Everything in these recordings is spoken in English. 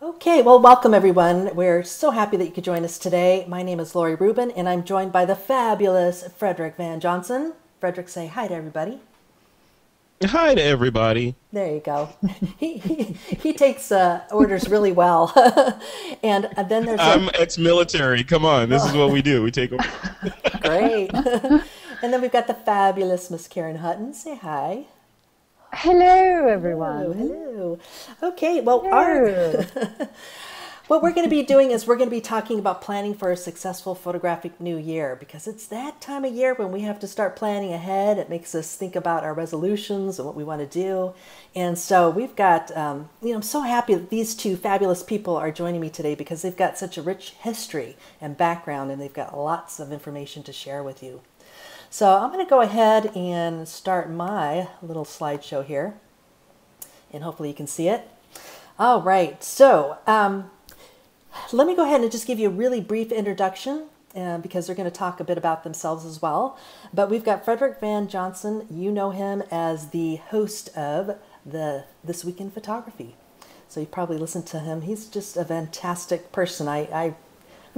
Okay, well, welcome everyone. We're so happy that you could join us today. My name is Laurie Rubin, and I'm joined by the fabulous Frederick Van Johnson. Frederick, say hi to everybody. Hi to everybody. There you go. He takes orders really well. And then there's a I'm ex-military. Come on, this is what we do. We take orders. great. And then we've got the fabulous Miss Karen Hutton. Say hi. Hello, Hello, everyone. hello. Okay, well, our Hello. what we're going to be doing is we're going to be talking about planning for a successful photographic new year because it's that time of year when we have to start planning ahead. It makes us think about our resolutions and what we want to do. And so we've got, I'm so happy that these two fabulous people are joining me today because they've got such a rich history and background and they've got lots of information to share with you. So I'm going to go ahead and start my little slideshow here and hopefully you can see it. All right, so let me go ahead and just give you a really brief introduction because they're going to talk a bit about themselves as well. But we've got Frederick Van Johnson. You know him as the host of This Week in Photography. So you probably listened to him. He's just a fantastic person. I'm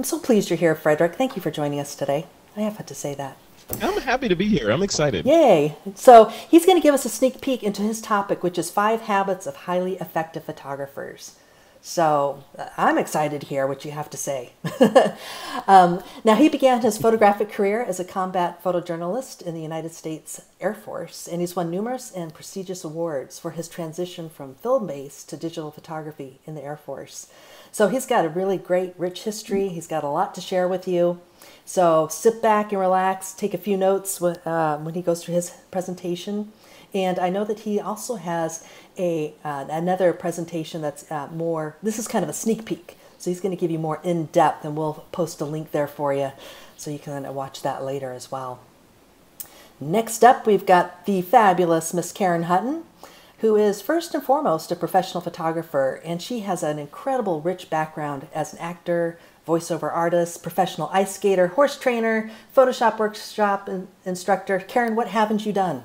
so pleased you're here, Frederick. Thank you for joining us today. I have to say that. I'm happy to be here. I'm excited. Yay! So he's going to give us a sneak peek into his topic, which is 5 habits of highly effective photographers. So I'm excited to hear what you have to say. Now, he began his photographic career as a combat photojournalist in the United States Air Force, and he's won numerous and prestigious awards for his transition from film-based to digital photography in the Air Force. So he's got a really great, rich history. He's got a lot to share with you. So sit back and relax, take a few notes when he goes through his presentation. And I know that he also has another presentation that's more, this is kind of a sneak peek. So he's going to give you more in-depth, and we'll post a link there for you so you can watch that later as well. Next up, we've got the fabulous Miss Karen Hutton, who is first and foremost a professional photographer, and she has an incredible rich background as an actor, voiceover artist, professional ice skater, horse trainer, Photoshop workshop instructor. Karen, what haven't you done?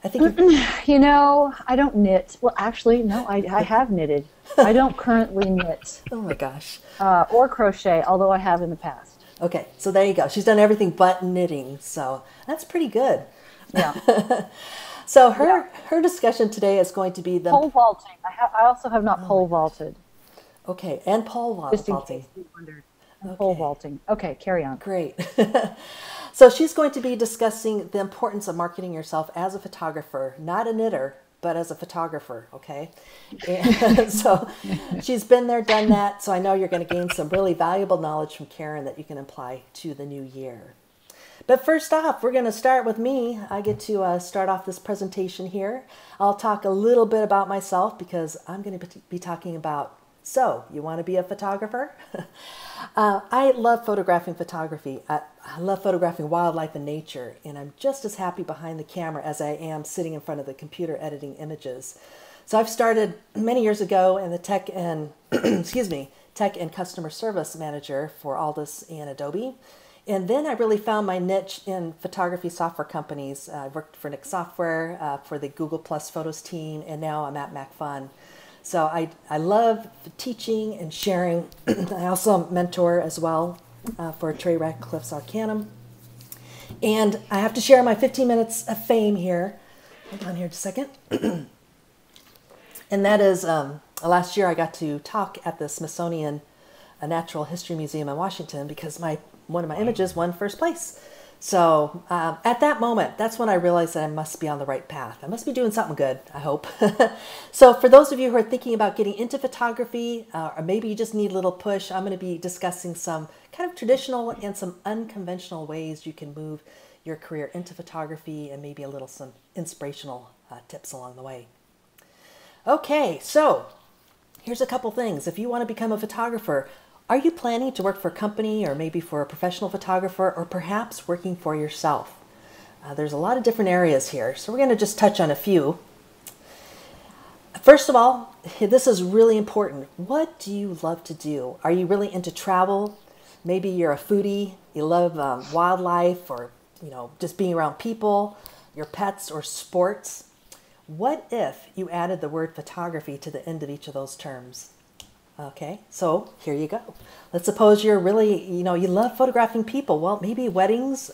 I think You know, I don't knit. Well, actually, no, I have knitted. I don't currently knit oh my gosh. or crochet, although I have in the past. Okay, so there you go. She's done everything but knitting, so that's pretty good. Yeah. So Yeah. her discussion today is going to be the Pole vaulting. I also have not pole vaulted, okay, and pole just in vaulting. case you wondered. Pole vaulting. Okay, carry on. Great. So she's going to be discussing the importance of marketing yourself as a photographer, not a knitter, but as a photographer, okay? And so she's been there, done that, so I know you're going to gain some really valuable knowledge from Karen that you can apply to the new year. But first off, we're going to start with me. I get to start off this presentation here. I'll talk a little bit about myself because I'm going to be talking about, so you want to be a photographer? I love photographing photography. I love photographing wildlife and nature, and I'm just as happy behind the camera as I am sitting in front of the computer editing images. So I've started many years ago in the tech and, excuse me, tech and customer service manager for Aldus and Adobe. And then I really found my niche in photography software companies. I worked for Nick Software, for the Google Plus Photos team, and now I'm at MacFun. So I love teaching and sharing. I also mentor as well for Trey Ratcliffe's Arcanum. And I have to share my 15 minutes of fame here. Hold on here just a second. And that is last year I got to talk at the Smithsonian Natural History Museum in Washington because one of my images won first place. So at that moment, that's when I realized that I must be on the right path. I must be doing something good, I hope. So for those of you who are thinking about getting into photography, or maybe you just need a little push, I'm going to be discussing some kind of traditional and some unconventional ways you can move your career into photography and maybe some inspirational tips along the way. Okay, so here's a couple things. If you want to become a photographer, are you planning to work for a company or maybe for a professional photographer or perhaps working for yourself? There's a lot of different areas here, so we're going to just touch on a few. First of all, this is really important. What do you love to do? Are you really into travel? Maybe you're a foodie, you love wildlife or just being around people, your pets or sports. What if you added the word photography to the end of each of those terms? Okay, so here you go. Let's suppose you're really, you love photographing people. Well, maybe weddings,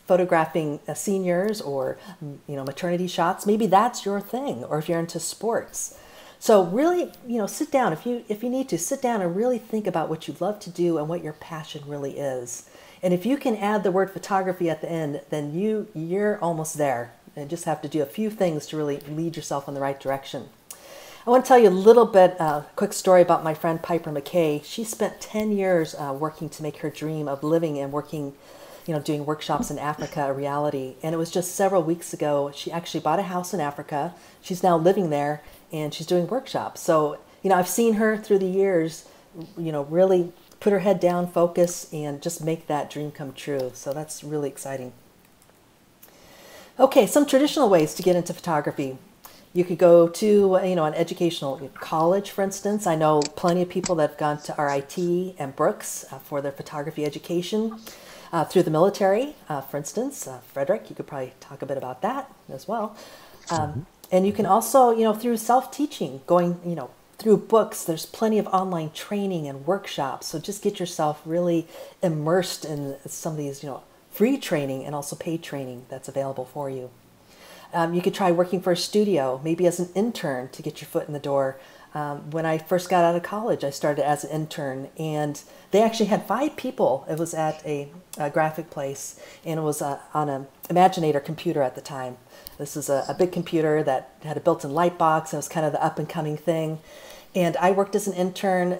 photographing seniors, or, maternity shots. Maybe that's your thing, or if you're into sports. So really, sit down. If you need to, sit down and really think about what you love to do and what your passion really is. And if you can add the word photography at the end, then you're almost there. You just have to do a few things to really lead yourself in the right direction. I want to tell you a little bit, quick story about my friend Piper McKay. She spent 10 years working to make her dream of living and working, doing workshops in Africa a reality. And it was just several weeks ago, she actually bought a house in Africa. She's now living there and she's doing workshops. So, I've seen her through the years, really put her head down, focus, and just make that dream come true. So that's really exciting. Okay, some traditional ways to get into photography. You could go to, an educational college, for instance. I know plenty of people that have gone to RIT and Brooks for their photography education. Through the military, for instance, Frederick, you could probably talk a bit about that as well. And you can also, through self-teaching, going, through books, there's plenty of online training and workshops. So just get yourself really immersed in some of these, free training and also paid training that's available for you. You could try working for a studio, maybe as an intern to get your foot in the door. When I first got out of college, I started as an intern, and they actually had 5 people. It was at a graphic place, and it was on an Imaginator computer at the time. This is a big computer that had a built-in light box, and it was kind of the up-and-coming thing. And I worked as an intern,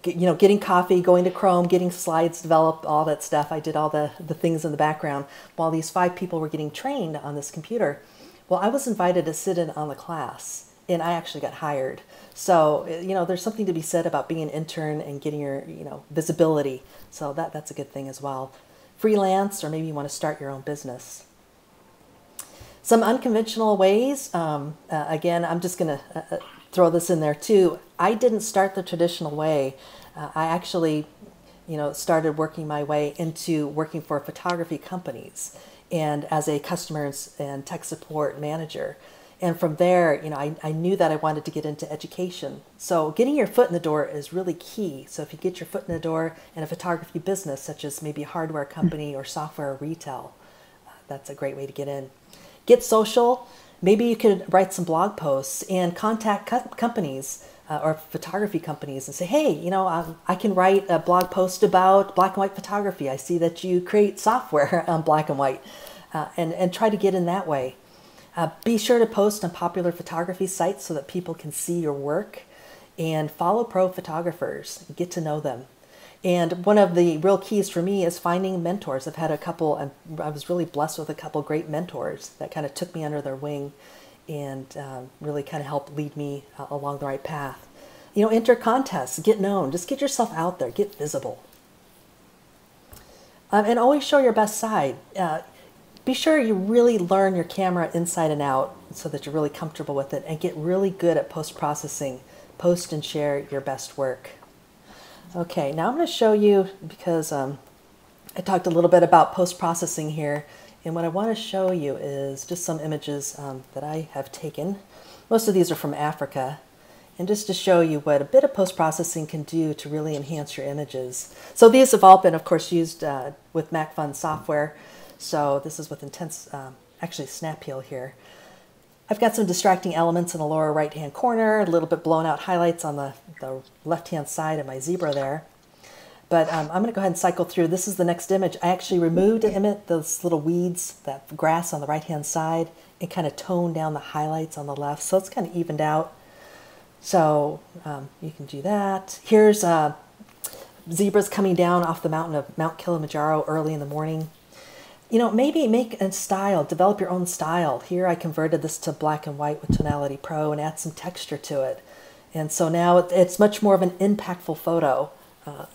getting coffee, going to Chrome, getting slides developed, all that stuff. I did all the things in the background while these 5 people were getting trained on this computer. Well, I was invited to sit in on the class, and I actually got hired. So, there's something to be said about being an intern and getting your, visibility. So that's a good thing as well. Freelance, or maybe you want to start your own business. Some unconventional ways, again, I'm just going to throw this in there too. I didn't start the traditional way. I actually, started working my way into working for photography companies and as a customer and tech support manager. And from there, I knew that I wanted to get into education. So getting your foot in the door is really key. So if you get your foot in the door in a photography business, such as maybe a hardware company or software retail, that's a great way to get in. Get social. Maybe you could write some blog posts and contact companies or photography companies and say, hey, I can write a blog post about black and white photography. I see that you create software on black and white, and try to get in that way. Be sure to post on popular photography sites so that people can see your work, and follow pro photographers, get to know them. And one of the real keys for me is finding mentors. I've had a couple, and I was really blessed with a couple great mentors that kind of took me under their wing and really kind of helped lead me along the right path. Enter contests, get known, just get yourself out there, get visible. And always show your best side. Be sure you really learn your camera inside and out so that you're really comfortable with it, and get really good at post-processing. Post and share your best work. Okay, now I'm going to show you, because I talked a little bit about post-processing here, and what I want to show you is just some images that I have taken. Most of these are from Africa, and just to show you what a bit of post-processing can do to really enhance your images. So these have all been, of course, used with MacFun software. So this is with intense, actually snap peel here. I've got some distracting elements in the lower right-hand corner, a little bit blown out highlights on the left-hand side of my zebra there. But I'm going to go ahead and cycle through. This is the next image. I actually removed those little weeds, that grass on the right-hand side, and kind of toned down the highlights on the left. So it's kind of evened out. So you can do that. Here's zebras coming down off the mountain of Mount Kilimanjaro early in the morning. Maybe make a style, develop your own style. Here I converted this to black and white with Tonality Pro and add some texture to it. And so now it's much more of an impactful photo. I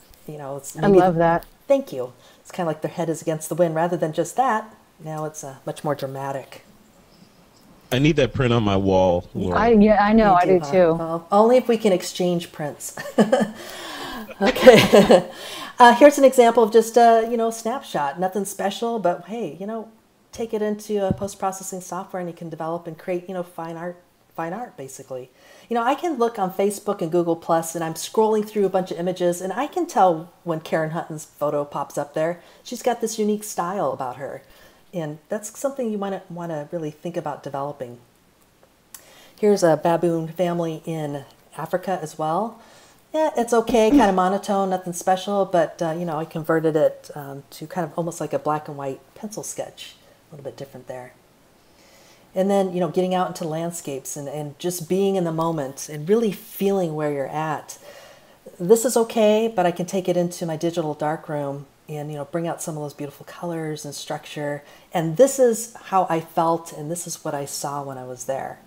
love that. Thank you. It's kind of like their head is against the wind. Rather than just that, now it's much more dramatic. I need that print on my wall, Laura. Yeah, I know. I do too. Well, only if we can exchange prints. Okay. Here's an example of just a snapshot. Nothing special, but hey, take it into a post-processing software, and you can develop and create fine art fine art, basically. You know, I can look on Facebook and Google Plus, and I'm scrolling through a bunch of images, and I can tell when Karen Hutton's photo pops up there. She's got this unique style about her, and that's something you want to really think about developing. Here's a baboon family in Africa as well. Yeah, it's okay, kind of monotone, nothing special, but you know, I converted it to kind of almost like a black and white pencil sketch, a little bit different there. And then, you know, getting out into landscapes and just being in the moment and really feeling where you're at. This is okay, but I can take it into my digital darkroom and, you know, bring out some of those beautiful colors and structure. And this is how I felt, and this is what I saw when I was there.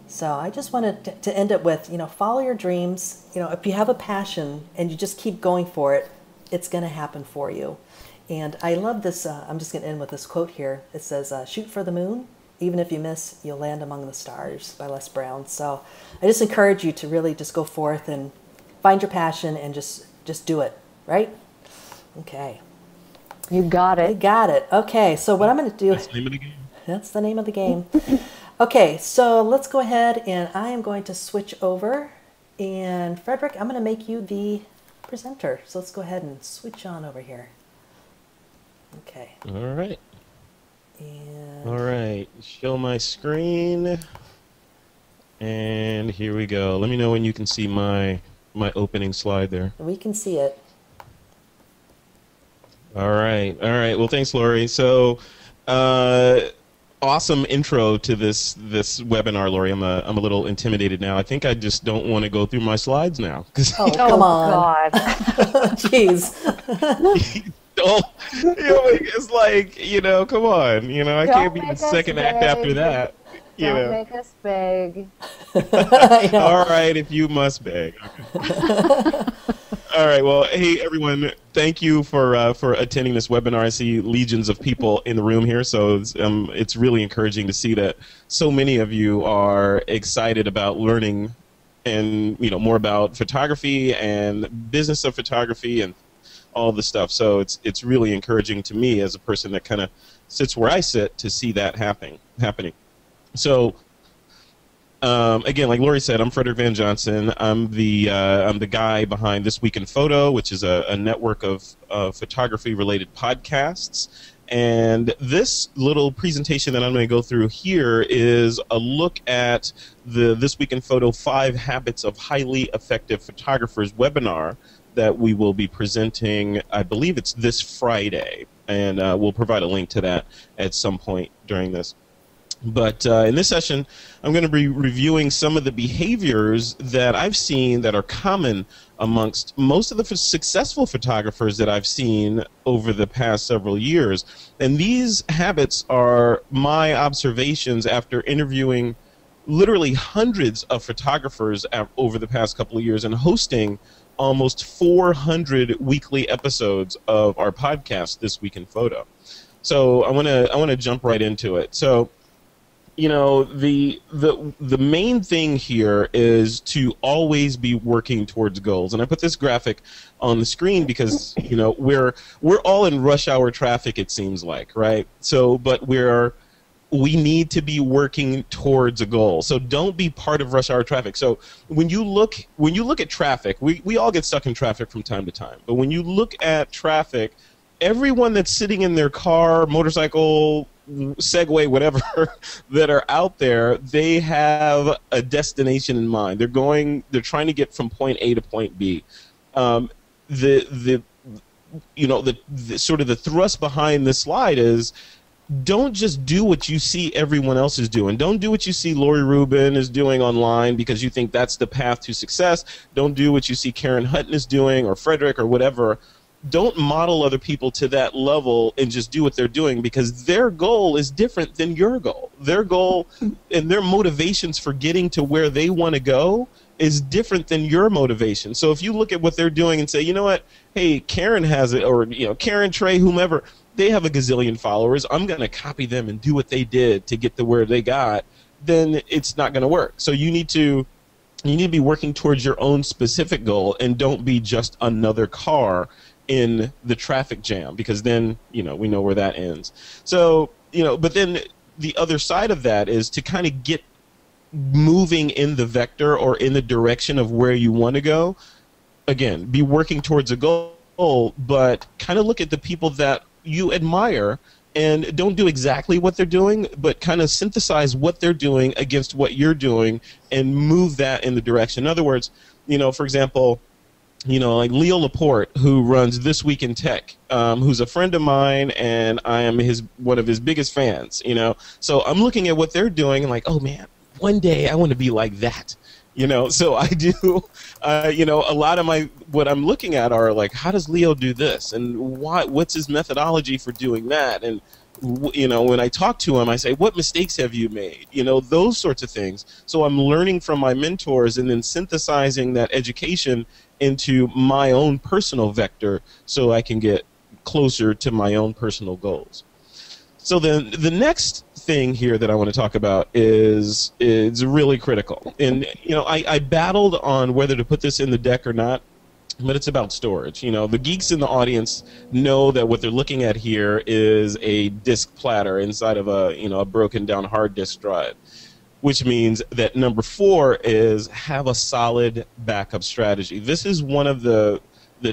So I just wanted to end it with, you know, follow your dreams. You know, if you have a passion and you just keep going for it, it's going to happen for you. And I love this. I'm just going to end with this quote here. It says, shoot for the moon. Even if you miss, you'll land among the stars, by Les Brown. So I just encourage you to really just go forth and find your passion and just do it, right? Okay. You got it. I got it. Okay, so what I'm going to do... That's the name of the game. That's the name of the game. Okay, so let's go ahead and I am going to switch over. And Frederick, I'm going to make you the presenter. So let's go ahead and switch on over here. Okay. All right. And All right. Show my screen. And here we go. Let me know when you can see my opening slide there. we can see it. All right. All right. Well, thanks, Laurie. So, awesome intro to this webinar, Laurie. I'm a little intimidated now. I think I just don't want to go through my slides now. Oh, come on. God. Jeez. It's like, you know, come on. You know, I Don't can't be make the us second act after beg. that. You Don't know. make us beg. I know. All right, if you must beg. Okay. All right. Well, hey everyone, thank you for attending this webinar. I see legions of people in the room here, so it's really encouraging to see that so many of you are excited about learning, and you know, more about photography and business of photography and all the stuff. So it's really encouraging to me as a person that kind of sits where I sit to see that happening. So. Again, like Laurie said, I'm Frederick Van Johnson. I'm the guy behind This Week in Photo, which is a network of photography-related podcasts. And this little presentation that I'm going to go through here is a look at the This Week in Photo 5 Habits of Highly Effective Photographers webinar that we will be presenting. I believe it's this Friday, and we'll provide a link to that at some point during this. But in this session, I'm going to be reviewing some of the behaviors that I've seen that are common amongst most of the successful photographers that I've seen over the past several years. And these habits are my observations after interviewing literally hundreds of photographers over the past couple of years and hosting almost 400 weekly episodes of our podcast, This Week in Photo. So I want to jump right into it. So, you know, the main thing here is to always be working towards goals. And I put this graphic on the screen because, you know, we're all in rush hour traffic, it seems like, right? So, but we need to be working towards a goal. So don't be part of rush hour traffic. So when you look at traffic, we all get stuck in traffic from time to time. But when you look at traffic, everyone that's sitting in their car, motorcycle, Segway, whatever, that are out there, they have a destination in mind. They're trying to get from point A to point B. The sort of the thrust behind this slide is, don't just do what you see everyone else is doing. Don't do what you see Laurie Rubin is doing online because you think that's the path to success. Don't do what you see Karen Hutton is doing or Frederick or whatever. Don't model other people to that level and just do what they're doing, because their goal is different than your goal. Their goal and their motivations for getting to where they want to go is different than your motivation. So if you look at what they're doing and say, you know what, hey, Karen has it, or you know, Karen, Trey, whomever, they have a gazillion followers, I'm going to copy them and do what they did to get to where they got, then it's not going to work. So you need to be working towards your own specific goal, and don't be just another car in the traffic jam, because then, you know, we know where that ends. So, you know, but then the other side of that is to kind of get moving in the vector or in the direction of where you want to go, again, be working towards a goal, but kind of look at the people that you admire and don't do exactly what they're doing, but kind of synthesize what they're doing against what you're doing and move that in the direction. In other words, for example, like Leo Laporte, who runs This Week in Tech, who's a friend of mine, and I am one of his biggest fans, So I'm looking at what they're doing and like, oh, man, one day I want to be like that. So I do, a lot of what I'm looking at are like, how does Leo do this? And what's his methodology for doing that? And, when I talk to him, I say, what mistakes have you made? Those sorts of things. So I'm learning from my mentors and then synthesizing that education into my own personal vector so I can get closer to my own personal goals. So then the next thing here that I want to talk about is really critical. And, I battled on whether to put this in the deck or not, but it's about storage. The geeks in the audience know that what they're looking at here is a disk platter inside of a broken down hard disk drive, which means that number 4 is have a solid backup strategy. This is one of the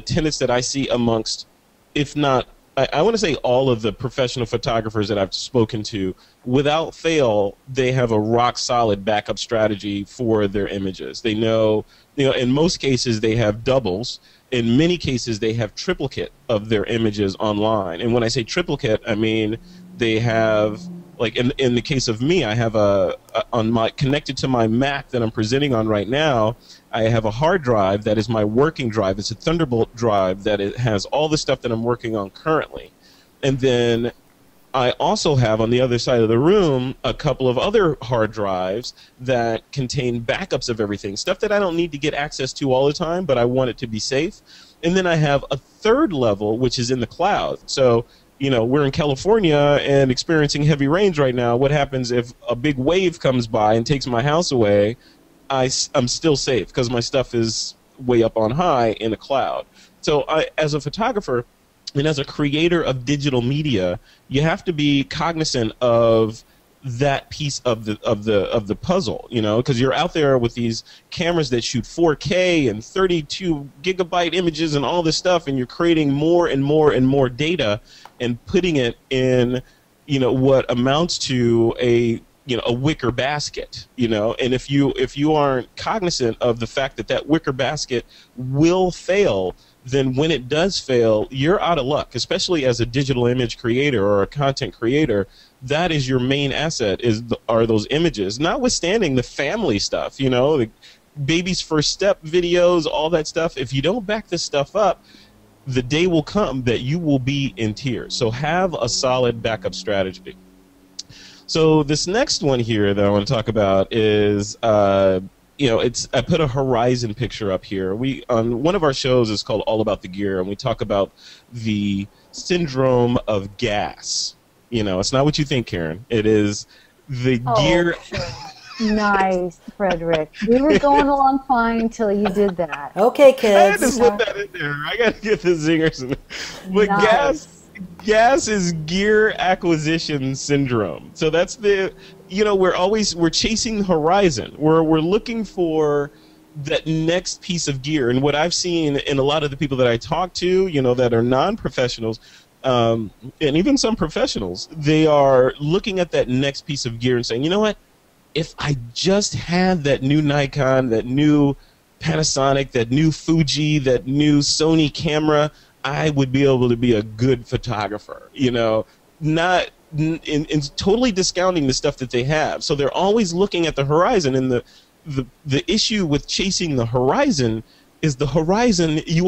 tenets that I see amongst, if not, I want to say all of the professional photographers that I've spoken to. Without fail, they have a rock-solid backup strategy for their images. They know, in most cases they have doubles. In many cases they have triplicate of their images online. And when I say triplicate, I mean they have, like in the case of me, I have connected to my Mac that I'm presenting on right now, I have a hard drive that is my working drive. It's a Thunderbolt drive that it has all the stuff that I'm working on currently. And then I also have on the other side of the room a couple of other hard drives that contain backups of everything, stuff that I don't need to get access to all the time, but I want it to be safe. And then I have a third level, which is in the cloud. So, we're in California and experiencing heavy rains right now. What happens if a big wave comes by and takes my house away? I'm still safe because my stuff is way up on high in the cloud. So as a photographer and as a creator of digital media, you have to be cognizant of that piece of the puzzle, because you're out there with these cameras that shoot 4K and 32 gigabyte images and all this stuff, and you're creating more and more and more data and putting it in, what amounts to a wicker basket, and if you aren't cognizant of the fact that wicker basket will fail, then when it does fail, you're out of luck, especially as a digital image creator or a content creator. That is your main asset, are those images, notwithstanding the family stuff, the baby's first step videos, all that stuff. If you don't back this stuff up, the day will come that you will be in tears. So have a solid backup strategy. So this next one here that I want to talk about is, I put a horizon picture up here. On one of our shows is called All About the Gear, and we talk about the syndrome of gas. It's not what you think, Karen. It is the gear. Sure. Nice, Frederick. We were going along fine until you did that. Okay, kids. I had to slip that in there. I got to get the zingers in there. But Nice. gas is gear acquisition syndrome. So that's we're chasing the horizon. We're looking for that next piece of gear. And what I've seen in a lot of the people that I talk to, that are non-professionals, and even some professionals, they are looking at that next piece of gear and saying, you know what, if I just had that new Nikon, that new Panasonic, that new Fuji, that new Sony camera, I would be able to be a good photographer, not in totally discounting the stuff that they have. So they're always looking at the horizon, and the issue with chasing the horizon is the horizon, you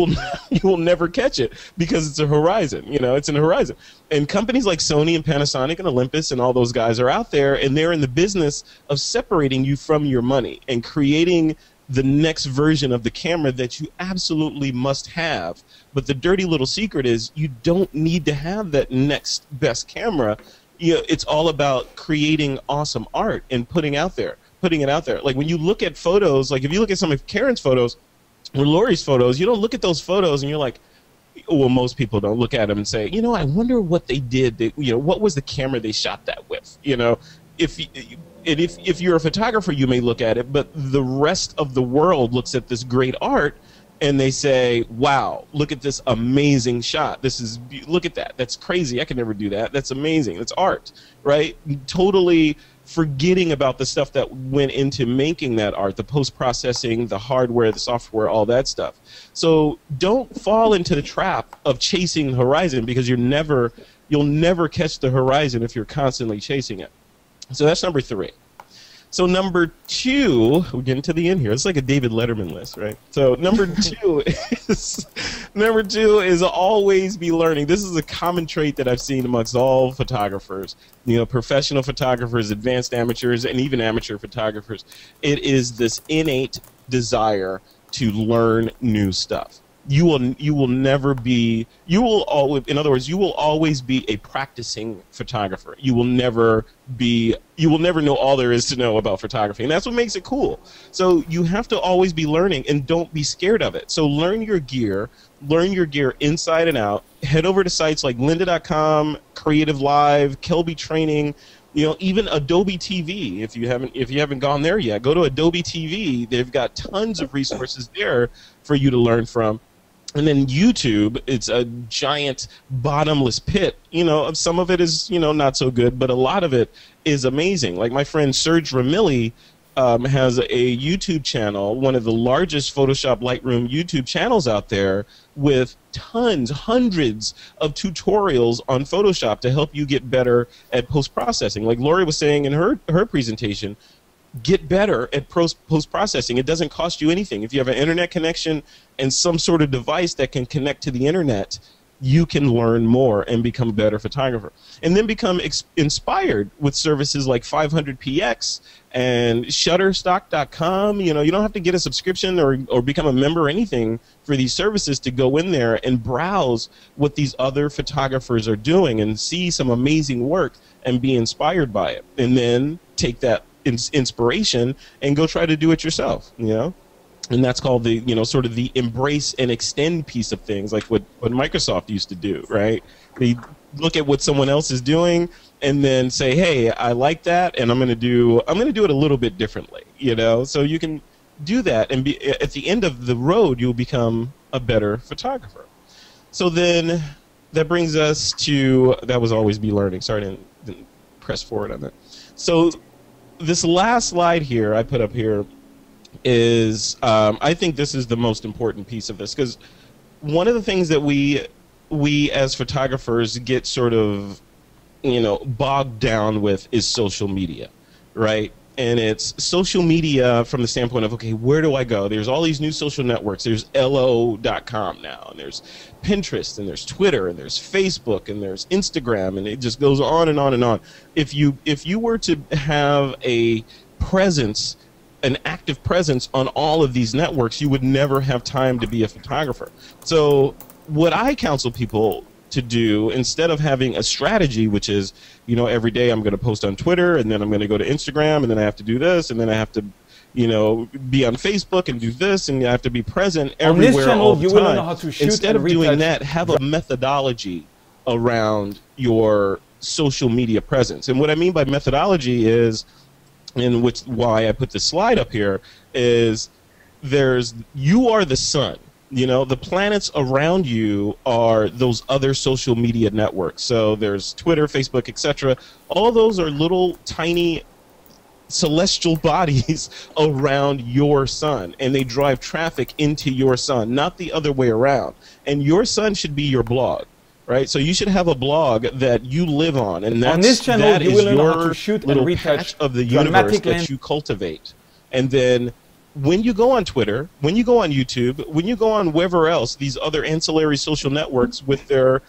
will never catch it because it's a horizon, it's an horizon. And companies like Sony and Panasonic and Olympus and all those guys are out there, and they're in the business of separating you from your money and creating the next version of the camera that you absolutely must have. But the dirty little secret is you don't need to have that next best camera. It's all about creating awesome art and putting it out there. Like when you look at photos, like if you look at some of Karen's photos or Laurie's photos, you don't look at those photos and you're like, well, most people don't look at them and say, I wonder what they did. What was the camera they shot that with? if you're a photographer, you may look at it, but the rest of the world looks at this great art and they say, wow, look at this amazing shot. Look at that. That's crazy. I could never do that. That's amazing. That's art, right? Totally forgetting about the stuff that went into making that art, the post-processing, the hardware, the software, all that stuff. So don't fall into the trap of chasing the horizon, because you'll never catch the horizon if you're constantly chasing it. So that's number 3. So number 2, we're getting to the end here. It's like a David Letterman list, right? So number 2 is always be learning. This is a common trait that I've seen amongst all photographers, professional photographers, advanced amateurs, and even amateur photographers. It is this innate desire to learn new stuff. You will never be, in other words, you will always be a practicing photographer. You will never know all there is to know about photography, and that's what makes it cool. So you have to always be learning, and don't be scared of it. So learn your gear inside and out. Head over to sites like lynda.com, Creative Live, Kelby Training, even Adobe TV. If you haven't gone there yet, go to Adobe TV. They've got tons of resources there for you to learn from. And then YouTube, it's a giant bottomless pit. Some of it is, not so good, but a lot of it is amazing. Like my friend Serge Ramilli has a YouTube channel, one of the largest Photoshop Lightroom YouTube channels out there, with hundreds of tutorials on Photoshop to help you get better at post-processing. Like Laurie was saying in her presentation, get better at post-processing. It doesn't cost you anything. If you have an internet connection and some sort of device that can connect to the internet, you can learn more and become a better photographer. And then become inspired with services like 500px and Shutterstock.com. You don't have to get a subscription or become a member or anything for these services to go in there and browse what these other photographers are doing and see some amazing work and be inspired by it. And then take that inspiration and go try to do it yourself, and that's called the sort of the embrace and extend piece of things, like what Microsoft used to do, right? They look at what someone else is doing and then say, hey, I like that, and I'm going to do it a little bit differently, so you can do that, and at the end of the road you'll become a better photographer. So then that brings us to, that was always be learning. Sorry, I didn't press forward on that. So this last slide here I put up here is, I think this is the most important piece of this, because one of the things that we as photographers get sort of, bogged down with is social media, right? And it's social media from the standpoint of, okay, where do I go? There's all these new social networks. There's LO.com now, and there's Pinterest, and there's Twitter, and there's Facebook, and there's Instagram, and it just goes on and on and on. If you were to have a presence, an active presence on all of these networks, you would never have time to be a photographer. So what I counsel people to do, instead of having a strategy, which is, every day I'm going to post on Twitter, and then I'm going to go to Instagram, and then I have to do this, and then I have to, be on Facebook and do this, and I have to be present everywhere all the time. Instead of doing that, have a methodology around your social media presence. And what I mean by methodology is, and why I put this slide up here, is you are the sun. The planets around you are those other social media networks. So there's Twitter, Facebook, etc. All those are little tiny celestial bodies around your sun, and they drive traffic into your sun, not the other way around. And your sun should be your blog, right? So you should have a blog that you live on, and on this channel, that is your little patch of the universe that you cultivate. And then when you go on Twitter, when you go on YouTube, when you go on wherever else, these other ancillary social networks with their,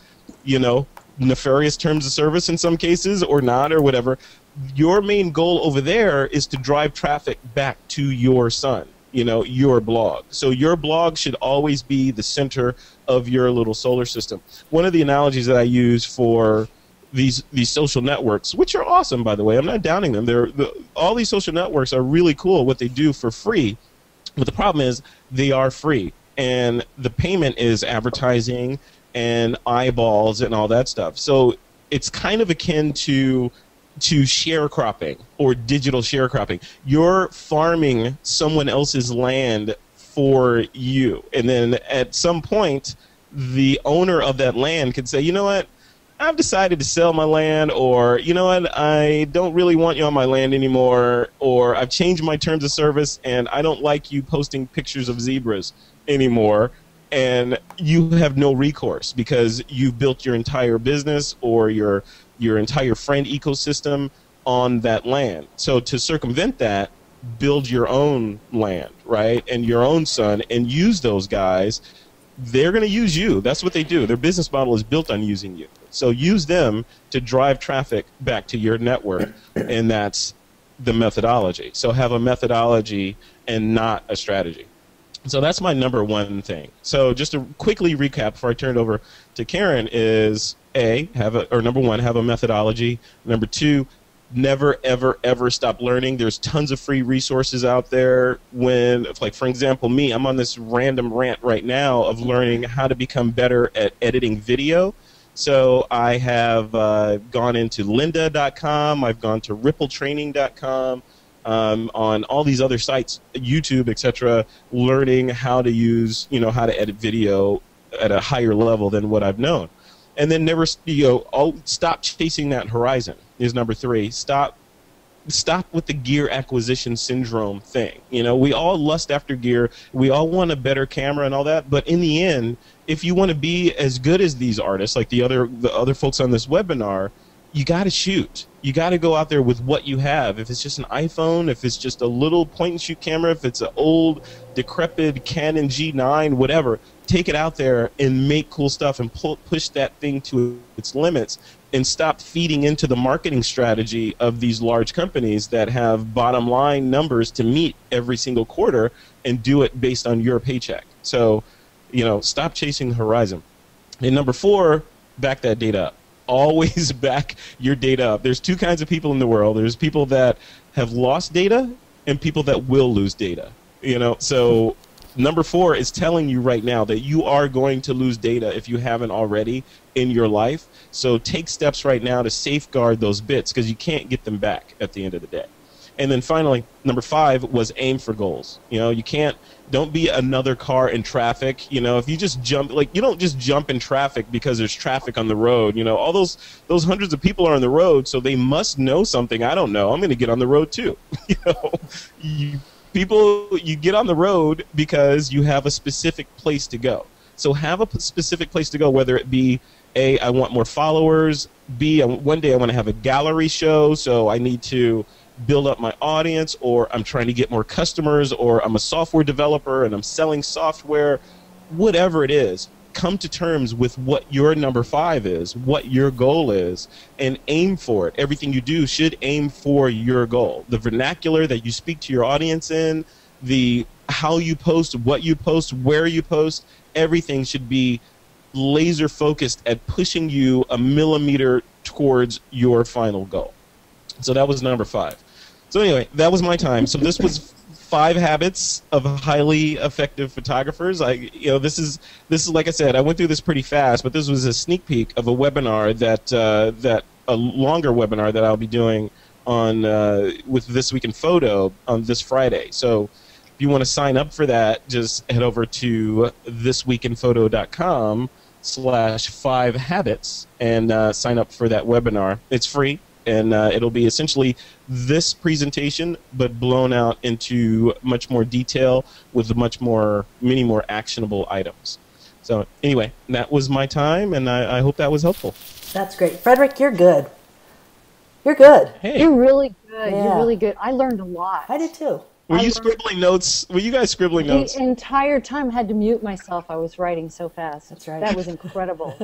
nefarious terms of service in some cases, or not, or whatever, your main goal over there is to drive traffic back to your sun, your blog. So your blog should always be the center of your little solar system. One of the analogies that I use for these social networks, which are awesome, by the way, I'm not downing them. All these social networks are really cool, what they do for free, but the problem is they are free, and the payment is advertising and eyeballs and all that stuff. So it's kind of akin to to sharecropping or digital sharecropping. You're farming someone else's land for you. And then at some point, the owner of that land can say, you know what? I've decided to sell my land, or, you know what, I don't really want you on my land anymore, or I've changed my terms of service and I don't like you posting pictures of zebras anymore. And you have no recourse because you've built your entire business or your entire friend ecosystem on that land. So to circumvent that, build your own land, right, and your own son, and use those guys. They're going to use you. That's what they do. Their business model is built on using you. So use them to drive traffic back to your network, and that's the methodology. So have a methodology and not a strategy. So that's my number one thing. So just to quickly recap before I turn it over to Karen is number one, have a methodology. Number two, never, ever, ever stop learning. There's tons of free resources out there. Like, for example, me, I'm on this random rant right now of learning how to become better at editing video. So I have gone into lynda.com. I've gone to rippletraining.com. On all these other sites, YouTube, etc., learning how to use, how to edit video at a higher level than what I've known. And then never, stop chasing that horizon is number three. Stop with the gear acquisition syndrome thing. We all lust after gear. We all want a better camera and all that. But in the end, if you want to be as good as these artists, like the other folks on this webinar, you got to shoot. You got to go out there with what you have. If it's just an iPhone, if it's just a little point-and-shoot camera, if it's an old, decrepit Canon G9, whatever, take it out there and make cool stuff and push that thing to its limits, and stop feeding into the marketing strategy of these large companies that have bottom-line numbers to meet every single quarter and do it based on your paycheck. So, stop chasing the horizon. And number four, back that data up. Always back your data up. There's two kinds of people in the world. There's people that have lost data and people that will lose data. So number four is telling you right now that you are going to lose data if you haven't already in your life. So take steps right now to safeguard those bits, because you can't get them back at the end of the day. And then finally, number five was aim for goals. Don't be another car in traffic. If you just jump, you don't just jump in traffic because there's traffic on the road. All those hundreds of people are on the road, so they must know something I don't know. I'm going to get on the road too. You get on the road because you have a specific place to go. So have a specific place to go, whether it be A, I want more followers, B, one day I want to have a gallery show, so I need to build up my audience, or I'm trying to get more customers, or I'm a software developer and I'm selling software. Whatever it is, come to terms with what your number five is, what your goal is, and aim for it. Everything you do should aim for your goal. The vernacular that you speak to your audience in, how you post, what you post, where you post, everything should be laser focused at pushing you a millimeter towards your final goal. So that was number five. So anyway, that was my time. So this was 5 habits of highly effective photographers. This is like I said, I went through this pretty fast, but this was a sneak peek of a webinar a longer webinar that I'll be doing on with This Week in Photo on this Friday. So if you want to sign up for that, just head over to thisweekinphoto.com/5habits and sign up for that webinar. It's free. And it'll be essentially this presentation, but blown out into much more detail with many more actionable items. So anyway, that was my time, and I hope that was helpful. That's great. Frederick, you're good. You're good. Hey. You're really good. Yeah. You're really good. I learned a lot. I did too. Were you scribbling notes? Were you guys scribbling notes? The entire time I had to mute myself. I was writing so fast. That's right. That was incredible.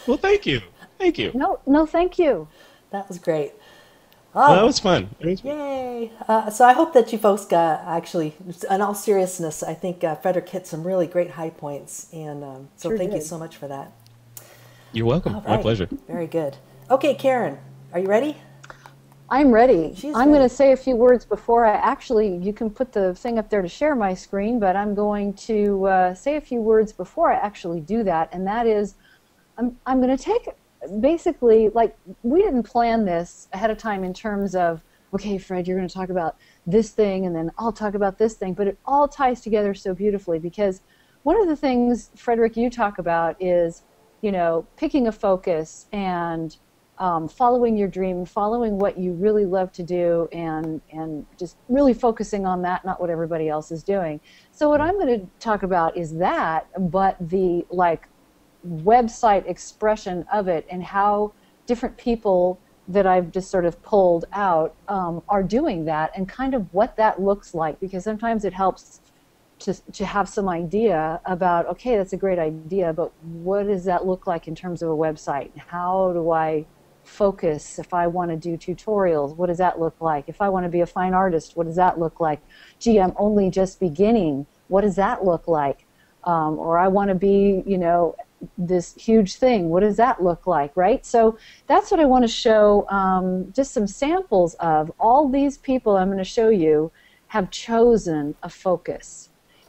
Well, thank you. Thank you. No, thank you. That was great. Oh, that was fun. Yay. So I hope that you folks got, actually, in all seriousness, I think Frederick hit some really great high points. And so thank you so much for that. You're welcome. Right. My pleasure. Very good. Okay, Karen, are you ready? I'm ready. I'm going to say a few words before you can put the thing up there to share my screen, but I'm going to say a few words before I actually do that. And that is, I'm going to take basically, like, we didn't plan this ahead of time in terms of, okay, Fred, you're going to talk about this thing, and then I'll talk about this thing, but it all ties together so beautifully, because one of the things, Frederick, you talk about is, you know, picking a focus and following your dream, following what you really love to do, and just really focusing on that, not what everybody else is doing. So what I'm going to talk about is that, but the, like, website expression of it, and how different people that I've just sort of pulled out are doing that, and kind of what that looks like, because sometimes it helps to have some idea about, okay, that's a great idea, but what does that look like in terms of a website? How do I focus if I want to do tutorials? What does that look like? If I want to be a fine artist, what does that look like? Gee, I'm only just beginning. What does that look like? Or I want to be, you know, this huge thing. What does that look like, right? So that's what I want to show, just some samples of. All these people I'm going to show you have chosen a focus.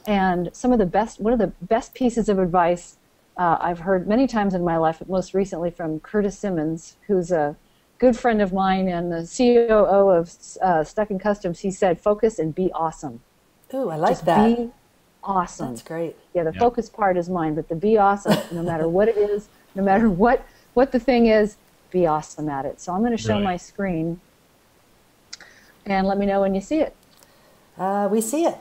And some of the best, one of the best pieces of advice I've heard many times in my life, but most recently from Curtis Simmons, who's a good friend of mine and the COO of Stuck in Customs. He said, focus and be awesome. Ooh, I like Just that. Be awesome. That's great. Yeah, the focus part is mine, but the be awesome, no matter what it is, no matter what the thing is, be awesome at it. So I'm going to show my screen, and let me know when you see it. We see it.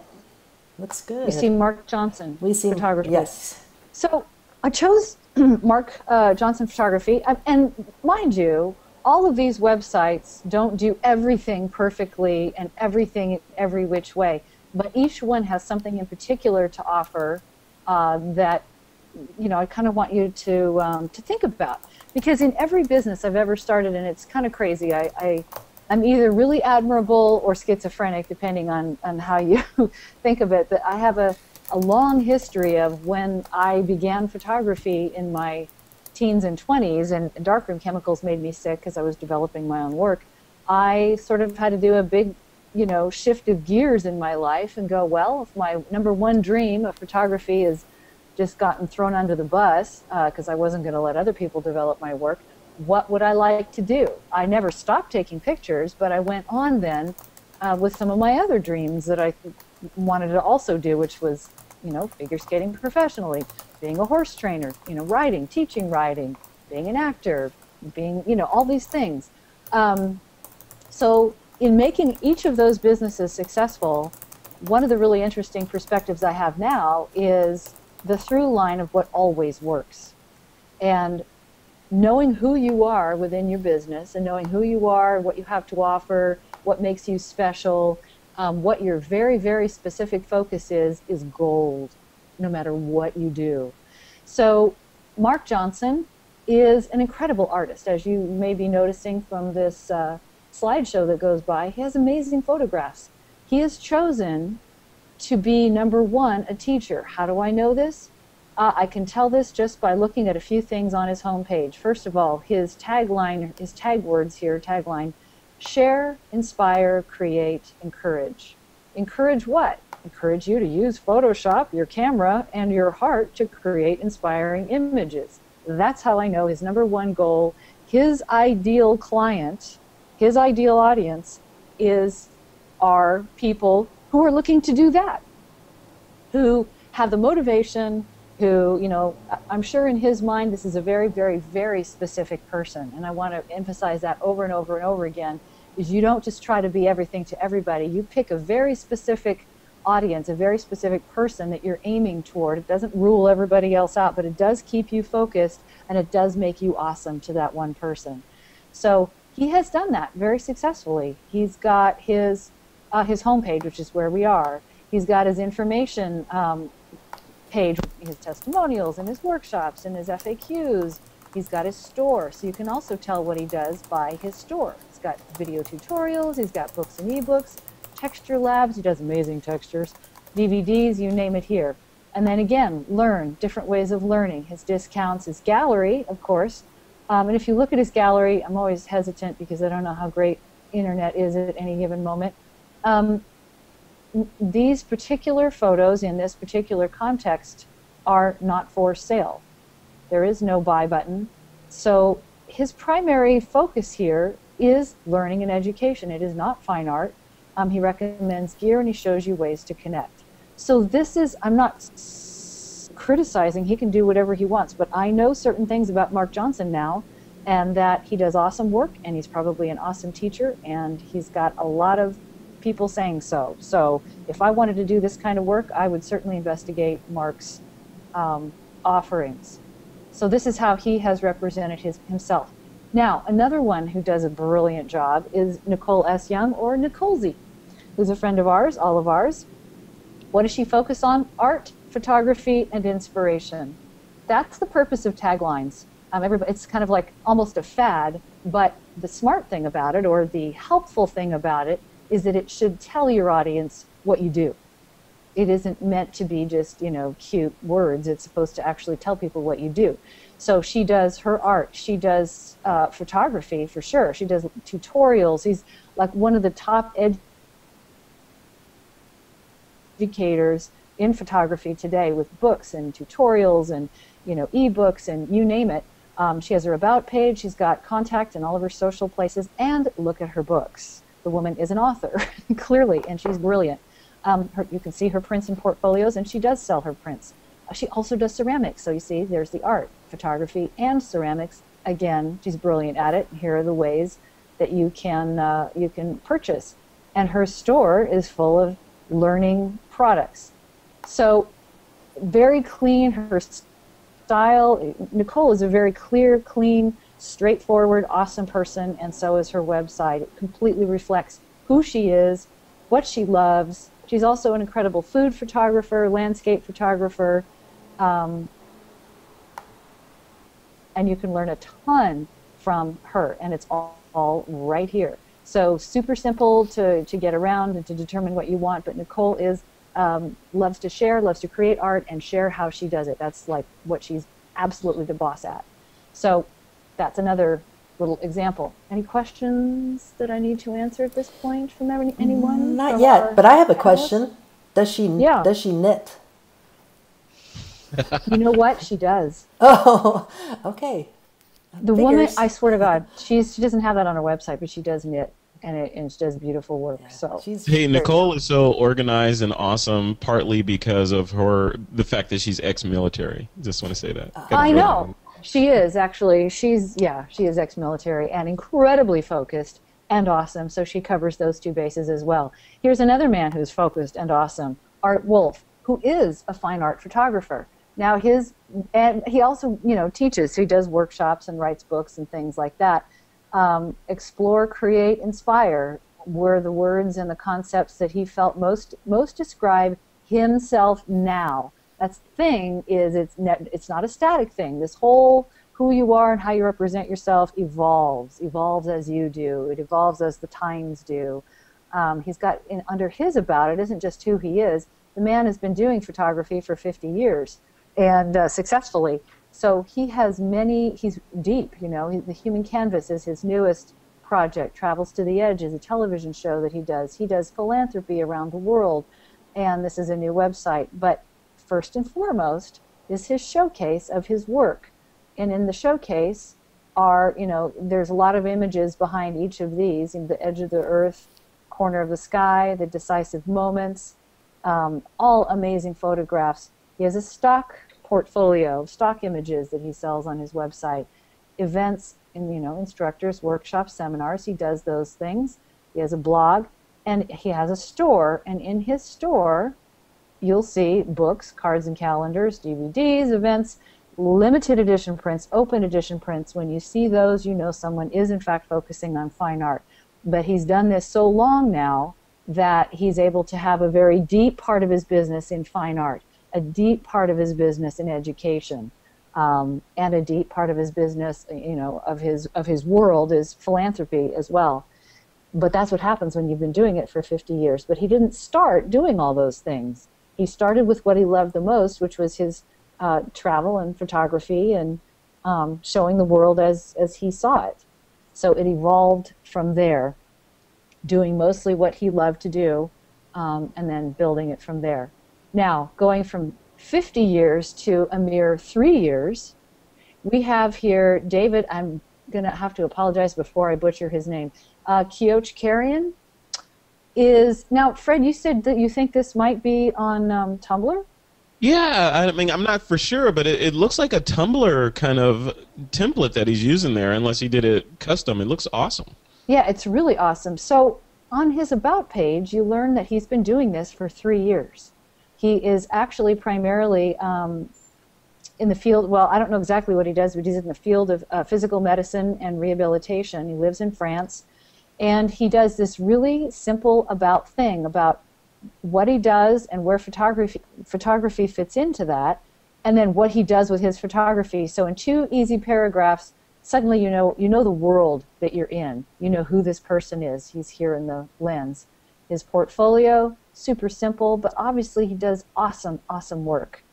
Looks good. You see Mark Johnson. We see photography. Yes. So I chose Mark Johnson Photography, and mind you, all of these websites don't do everything perfectly and everything every which way, but each one has something in particular to offer that, you know, I kind of want you to think about, because in every business I've ever started, and it's kind of crazy, I'm either really admirable or schizophrenic, depending on how you think of it. But I have a long history of when I began photography in my teens and 20s, and darkroom chemicals made me sick because I was developing my own work. I sort of had to do a big, you know, shift of gears in my life and go, well, if my #1 dream of photography has just gotten thrown under the bus because I wasn't going to let other people develop my work, what would I like to do? I never stopped taking pictures, but I went on then with some of my other dreams that I wanted to also do, which was, you know, figure skating professionally, being a horse trainer, you know, riding, teaching riding, being an actor, being, you know, all these things. So in making each of those businesses successful, one of the really interesting perspectives I have now is the through line of what always works. And knowing who you are within your business, and knowing who you are, what you have to offer, what makes you special, what your very, very specific focus is gold, no matter what you do. So Mark Johnson is an incredible artist, as you may be noticing from this slideshow that goes by. He has amazing photographs. He has chosen to be #1, a teacher. How do I know this? I can tell this just by looking at a few things on his homepage. First of all, his tagline, his tag words here, tagline, share, inspire, create, encourage. Encourage what? Encourage you to use Photoshop, your camera, and your heart to create inspiring images. That's how I know his #1 goal, his ideal client, his ideal audience are people who are looking to do that, who have the motivation, who, you know, I'm sure in his mind this is a very, very, very specific person. And I want to emphasize that over and over and over again, is you don't just try to be everything to everybody. You pick a very specific audience, a very specific person that you're aiming toward. It doesn't rule everybody else out, but it does keep you focused, and it does make you awesome to that one person. So he has done that very successfully. He's got his homepage, which is where we are. He's got his information page, his testimonials and his workshops and his FAQs. He's got his store, so you can also tell what he does by his store. He's got video tutorials, he's got books and ebooks, texture labs, he does amazing textures, DVDs, you name it here. And then again, learn, different ways of learning, his discounts, his gallery, of course. And if you look at his gallery, I'm always hesitant because I don't know how great internet is at any given moment. These particular photos in this particular context are not for sale. There is no buy button. So his primary focus here is learning and education. It is not fine art. He recommends gear, and he shows you ways to connect. So this is, I'm not criticizing, he can do whatever he wants, but I know certain things about Mark Johnson now, and that he does awesome work, and he's probably an awesome teacher, and he's got a lot of people saying so. So if I wanted to do this kind of work, I would certainly investigate Mark's offerings. So this is how he has represented himself. Now, another one who does a brilliant job is Nicole S. Young, or Nicolesy, who's a friend of ours, all of ours. What does she focus on? Art, photography, and inspiration. That's the purpose of taglines. It's kind of like almost a fad, but the smart thing about it, or the helpful thing about it, is that it should tell your audience what you do. It isn't meant to be just, cute words. It's supposed to actually tell people what you do. So she does her art. She does photography, for sure. She does tutorials. He's like one of the top educators in photography today, with books and tutorials and ebooks and you name it. She has her about page. She's got contact in all of her social places, and look at her books. The woman is an author, clearly, and she's brilliant. You can see her prints and portfolios, and she does sell her prints. She also does ceramics, so you see there's the art, photography, and ceramics. Again, she's brilliant at it. Here are the ways that you can purchase. And her store is full of learning products. So very clean, her style. Nicole is a very clear, clean, straightforward, awesome person, and so is her website. It completely reflects who she is, what she loves. She's also an incredible food photographer, landscape photographer, and you can learn a ton from her, and it's all right here. So super simple to get around and to determine what you want, but Nicole is loves to share, loves to create art, and share how she does it. That's like what she's absolutely the boss at. So that's another little example. Any questions that I need to answer at this point from anyone? Not yet, but I have a question. Does she knit? You know what? She does. Oh, okay. The woman, I swear to God, she doesn't have that on her website, but she does knit, and she does beautiful work. Yeah, so hey, Nicole is so organized and awesome, partly because of the fact that she's ex-military. Just want to say that. I know. She is, actually. She is ex-military and incredibly focused and awesome, so she covers those two bases as well. Here's another man who's focused and awesome, Art Wolf, who is a fine art photographer. Now he also, teaches. So he does workshops and writes books and things like that. Explore, create, inspire were the words and the concepts that he felt most describe himself now. That's the thing, is it's not a static thing. This whole who you are and how you represent yourself evolves as you do. It evolves as the times do. He's got, under his about it isn't just who he is. The man has been doing photography for 50 years and successfully. So he has he's deep, The Human Canvas is his newest project. Travels to the Edge is a television show that he does. He does philanthropy around the world, and this is a new website. But first and foremost is his showcase of his work. And in the showcase are, there's a lot of images behind each of these, in the edge of the earth, corner of the sky, the decisive moments, all amazing photographs. He has a stock portfolio, stock images that he sells on his website, events, and instructors, workshops, seminars. He does those things. He has a blog, and he has a store, and in his store you'll see books, cards and calendars, DVDs, events, limited edition prints, open edition prints. When you see those, you know someone is in fact focusing on fine art. But he's done this so long now that he's able to have a very deep part of his business in fine art, a deep part of his business in education, and a deep part of his business, of his world is philanthropy as well. But that's what happens when you've been doing it for 50 years. But he didn't start doing all those things. He started with what he loved the most, which was his travel and photography and showing the world as he saw it. So it evolved from there, doing mostly what he loved to do, and then building it from there. Now, going from 50 years to a mere 3 years, we have here David. I'm going to have to apologize before I butcher his name. Kyochkarian is, now, Fred, you said that you think this might be on Tumblr? Yeah, I mean, I'm not for sure, but it looks like a Tumblr kind of template that he's using there, unless he did it custom. It looks awesome. Yeah, it's really awesome. So on his About page, you learn that he's been doing this for 3 years. He is actually primarily in the field, well, I don't know exactly what he does, but he's in the field of physical medicine and rehabilitation. He lives in France, and he does this really simple about what he does and where photography fits into that, and then what he does with his photography. So in 2 easy paragraphs, suddenly you know the world that you're in. You know who this person is. He's here in the lens. His portfolio, super simple, but obviously he does awesome, awesome work.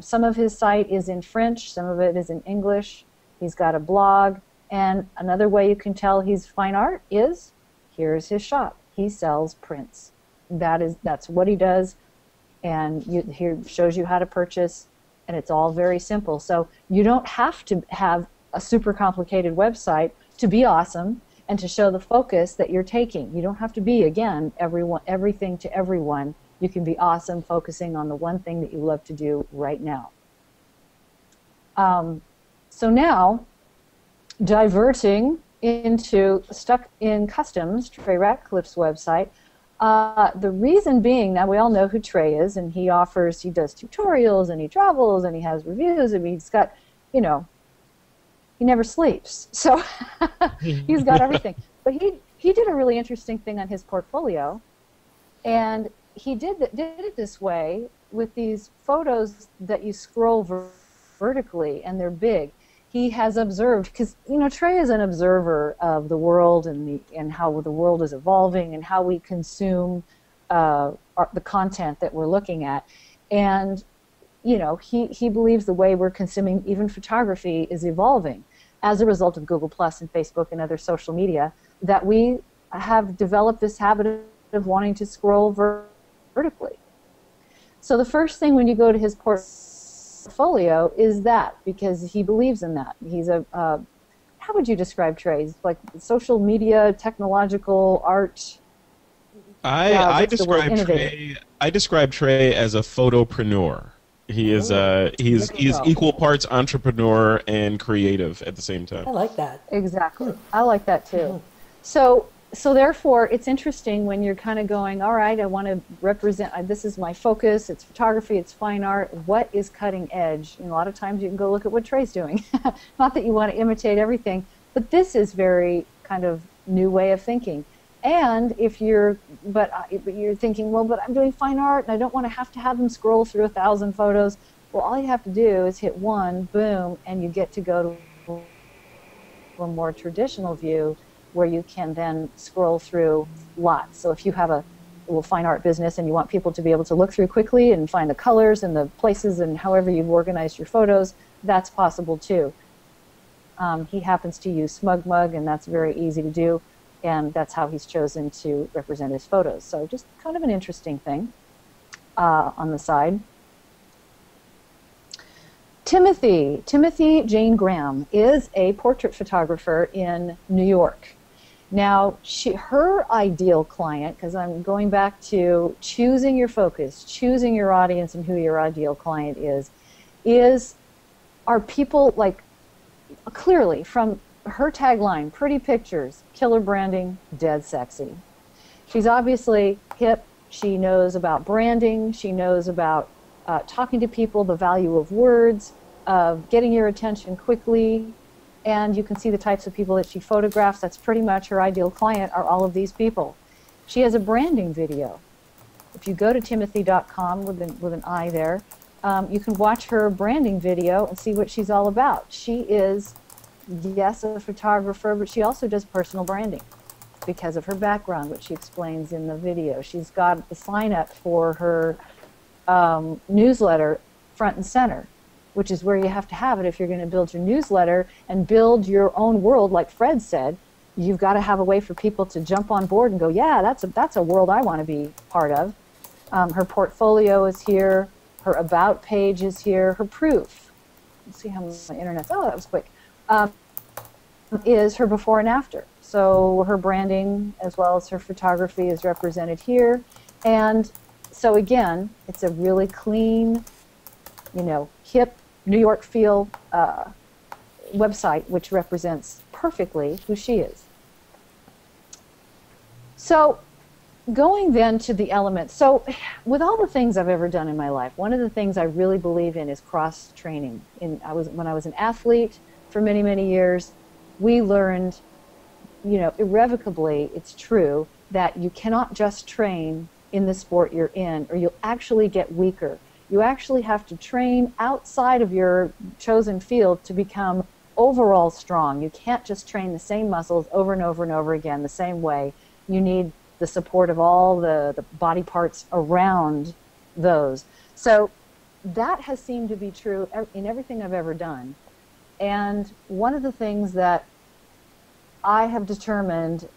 Some of his site is in French, some of it is in English. He's got a blog, and another way you can tell he's fine art is, here's his shop. He sells prints. That's what he does, and here shows you how to purchase, and it's all very simple. So you don't have to have a super complicated website to be awesome and to show the focus that you're taking. You don't have to be, again, everything to everyone. You can be awesome focusing on the one thing that you love to do right now. So now, diverting into Stuck in Customs, Trey Ratcliffe's website. The reason being, now we all know who Trey is, and he does tutorials, and he travels, and he has reviews, and he's got, he never sleeps. So he's got everything. But he did a really interesting thing on his portfolio, and he did it this way with these photos that you scroll vertically, and they're big. He has observed, because Trey is an observer of the world and how the world is evolving and how we consume the content that we're looking at, and he believes the way we're consuming even photography is evolving as a result of Google Plus and Facebook and other social media, that we have developed this habit of wanting to scroll vertically. So the first thing when you go to his portfolio is that, because he believes in that. He's how would you describe Trey? He's like social media, technological, art. I describe Trey as a photopreneur. He is equal parts entrepreneur and creative at the same time. I like that. Exactly. I like that too. So therefore, it's interesting when you're kind of going, all right, I want to represent, this is my focus, it's photography, it's fine art, what is cutting edge? And a lot of times you can go look at what Trey's doing. Not that you want to imitate everything, but this is very kind of new way of thinking. And if you're thinking, well, but I'm doing fine art and I don't want to have them scroll through 1,000 photos. Well, all you have to do is hit one, boom, and you get to go to a more traditional view where you can then scroll through lots. So if you have a little fine art business and you want people to be able to look through quickly and find the colors and the places and however you've organized your photos, that's possible too. He happens to use SmugMug, and that's very easy to do. And that's how he's chosen to represent his photos. So just kind of an interesting thing on the side. Timothy Jane Graham is a portrait photographer in New York. Now, her ideal client, because I'm going back to choosing your focus, choosing your audience and who your ideal client are people like, clearly from her tagline, pretty pictures, killer branding, dead sexy. She's obviously hip. She knows about branding. She knows about talking to people, the value of words, of getting your attention quickly. And you can see the types of people that she photographs. That's pretty much her ideal client, are all of these people. She has a branding video. If you go to timothy.com with an I there, you can watch her branding video and see what she's all about. She is, yes, a photographer, but she also does personal branding because of her background, which she explains in the video. She's got the sign up for her newsletter front and center, which is where you have to have it if you're going to build your newsletter and build your own world. Like Fred said, you've got to have a way for people to jump on board and go, yeah, that's a world I want to be part of. Her portfolio is here. Her about page is here. Her proof. Let's see how my internet's. Oh, that was quick. is her before and after. So her branding as well as her photography is represented here. And so again, it's a really clean, hip, New York feel website, which represents perfectly who she is. So going then to the elements. So with all the things I've ever done in my life, one of the things I really believe in is cross-training. When I was an athlete for many, many years, we learned, irrevocably, it's true, that you cannot just train in the sport you're in, or you'll actually get weaker. You actually have to train outside of your chosen field to become overall strong. You can't just train the same muscles over and over and over again the same way. You need the support of all the body parts around those. So that has seemed to be true in everything I've ever done. And one of the things that I have determined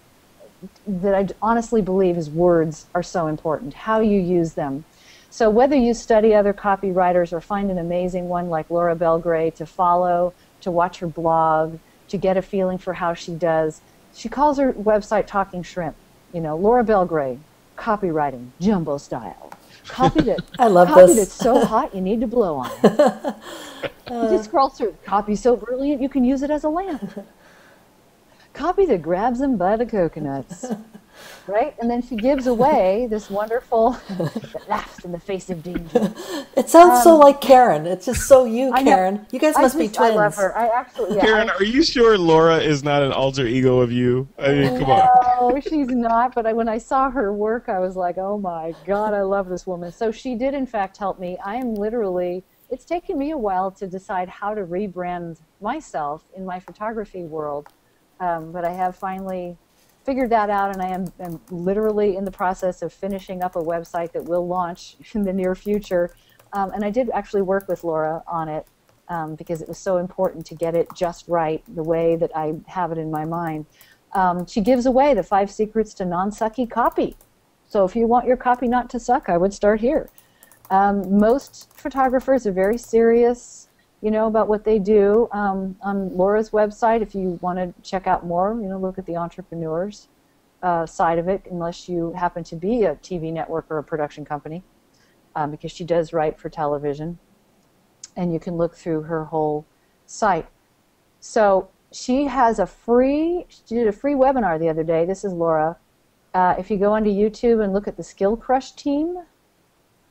that I honestly believe is words are so important, how you use them. So whether you study other copywriters or find an amazing one like Laura Belgray to follow, to watch her blog, to get a feeling for how she does, she calls her website Talking Shrimp. Laura Belgray, copywriting, jumbo style. Copy that. I love copy this. that's so hot you need to blow on it. You just scroll through. Copy so brilliant you can use it as a lamp. Copy that grabs them by the coconuts. Right? And then she gives away this wonderful that laughs in the face of danger. It sounds so like Karen. It's just so you, Karen. You guys must be twins. I love her. I absolutely. Karen, are you sure Laura is not an alter ego of you? I mean, come on. No, she's not. But when I saw her work, I was like, oh my God, I love this woman. So she did, in fact, help me. I am literally. It's taken me a while to decide how to rebrand myself in my photography world, but I have finally figured that out, and I am literally in the process of finishing up a website that will launch in the near future. And I did actually work with Laura on it because it was so important to get it just right, the way that I have it in my mind. She gives away the 5 secrets to non-sucky copy. So if you want your copy not to suck, I would start here. Most photographers are very serious, about what they do. On Laura's website, if you want to check out more, look at the entrepreneurs side of it, unless you happen to be a TV network or a production company, because she does write for television, and you can look through her whole site. So she did a free webinar the other day. This is Laura. If you go onto YouTube and look at the Skill Crush team,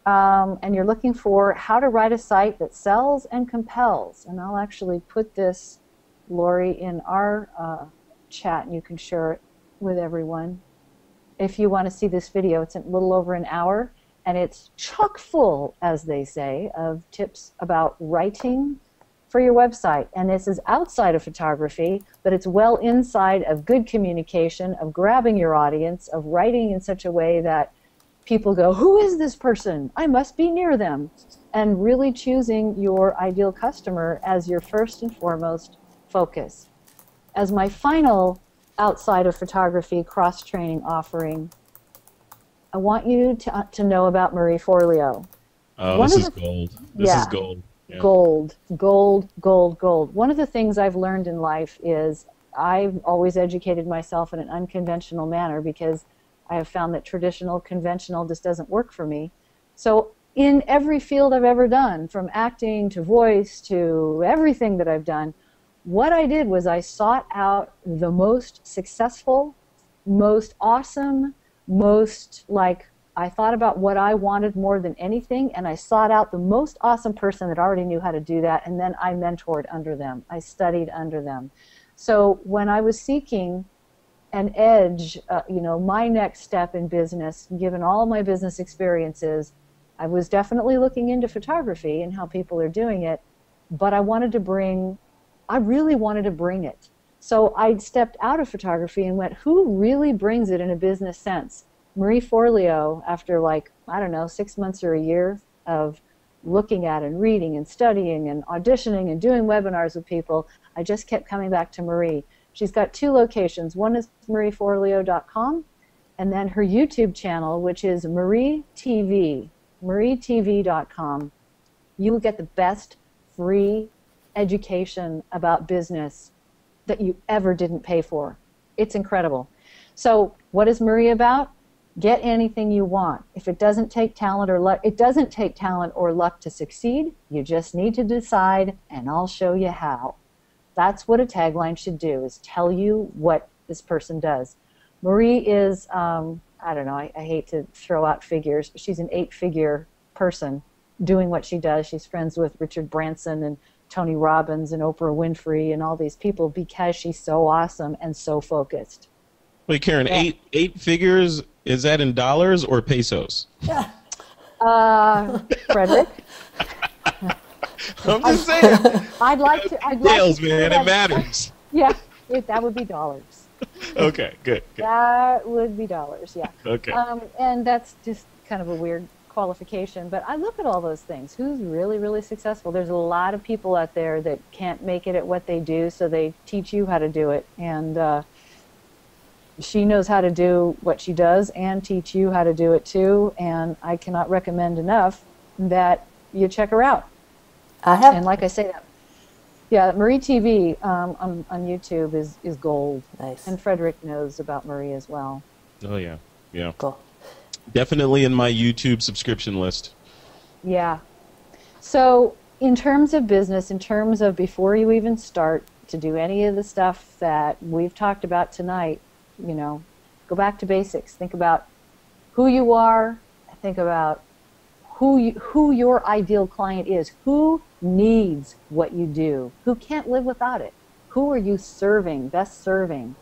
and you're looking for how to write a site that sells and compels. And I'll actually put this, Laurie, in our chat, and you can share it with everyone. If you want to see this video, it's a little over an hour, and it's chock full, as they say, of tips about writing for your website. And this is outside of photography, but it's well inside of good communication, of grabbing your audience, of writing in such a way that people go, who is this person? I must be near them. And really choosing your ideal customer as your first and foremost focus. As my final outside of photography cross-training offering, I want you to know about Marie Forleo. Oh, this is gold. This is gold. Yeah. Gold, gold, gold, gold. One of the things I've learned in life is I've always educated myself in an unconventional manner because I have found that traditional, conventional just doesn't work for me. So in every field I've ever done, from acting to voice to everything that I've done, what I did was I sought out the most successful, most awesome, I thought about what I wanted more than anything, and I sought out the most awesome person that already knew how to do that, and then I mentored under them. I studied under them. So when I was seeking an edge, my next step in business, given all my business experiences, I was definitely looking into photography and how people are doing it, but I really wanted to bring it. So I stepped out of photography and went, who really brings it in a business sense? Marie Forleo, after 6 months or a year of looking at and reading and studying and auditioning and doing webinars with people, I just kept coming back to Marie. She's got 2 locations. One is marieforleo.com, and then her YouTube channel, which is Marie TV, marietv.com. You will get the best free education about business that you ever didn't pay for. It's incredible. So what is Marie about? Get anything you want. If it doesn't take talent or luck, it doesn't take talent or luck to succeed. You just need to decide, and I'll show you how. That's what a tagline should do, is tell you what this person does. Marie is, I don't know, I hate to throw out figures, but she's an 8-figure person doing what she does. She's friends with Richard Branson and Tony Robbins and Oprah Winfrey and all these people because she's so awesome and so focused. Wait, Karen, eight figures, is that in dollars or pesos? Frederick? I'm just saying. I'd like to. Details, man, it matters. Yeah, that would be dollars. Okay, good. That would be dollars, yeah. Okay. And that's just kind of a weird qualification, but I look at all those things. Who's really, really successful? There's a lot of people out there that can't make it at what they do, so they teach you how to do it. And she knows how to do what she does and teach you how to do it too, and I cannot recommend enough that you check her out. I have. And like I say, yeah, Marie TV on YouTube is gold. Nice. And Frederick knows about Marie as well. Oh, yeah. Yeah. Cool. Definitely in my YouTube subscription list. Yeah. So in terms of business, in terms of before you even start to do any of the stuff that we've talked about tonight, you know, go back to basics. Think about who you are. Think about who your ideal client is. Who needs what you do? Who can't live without it? Who are you serving, best serving?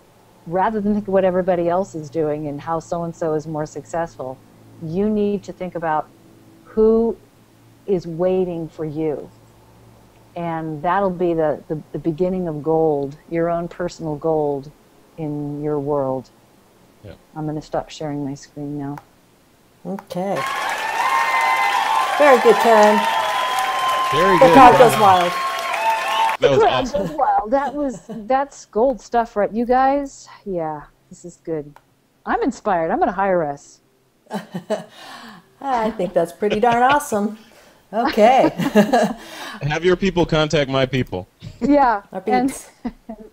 Rather than think of what everybody else is doing and how so-and-so is more successful, you need to think about who is waiting for you. And that'll be the beginning of gold, your own personal gold in your world. Yeah. I'm going to stop sharing my screen now. Okay. Very good, Karen. Very The good. crowd goes wild. That was Crowd awesome. goes wild. That's gold stuff, right? You guys, yeah, this is good. I'm inspired. I'm going to hire us. I think that's pretty darn awesome. Okay. Have your people contact my people. Yeah, Our and peeps.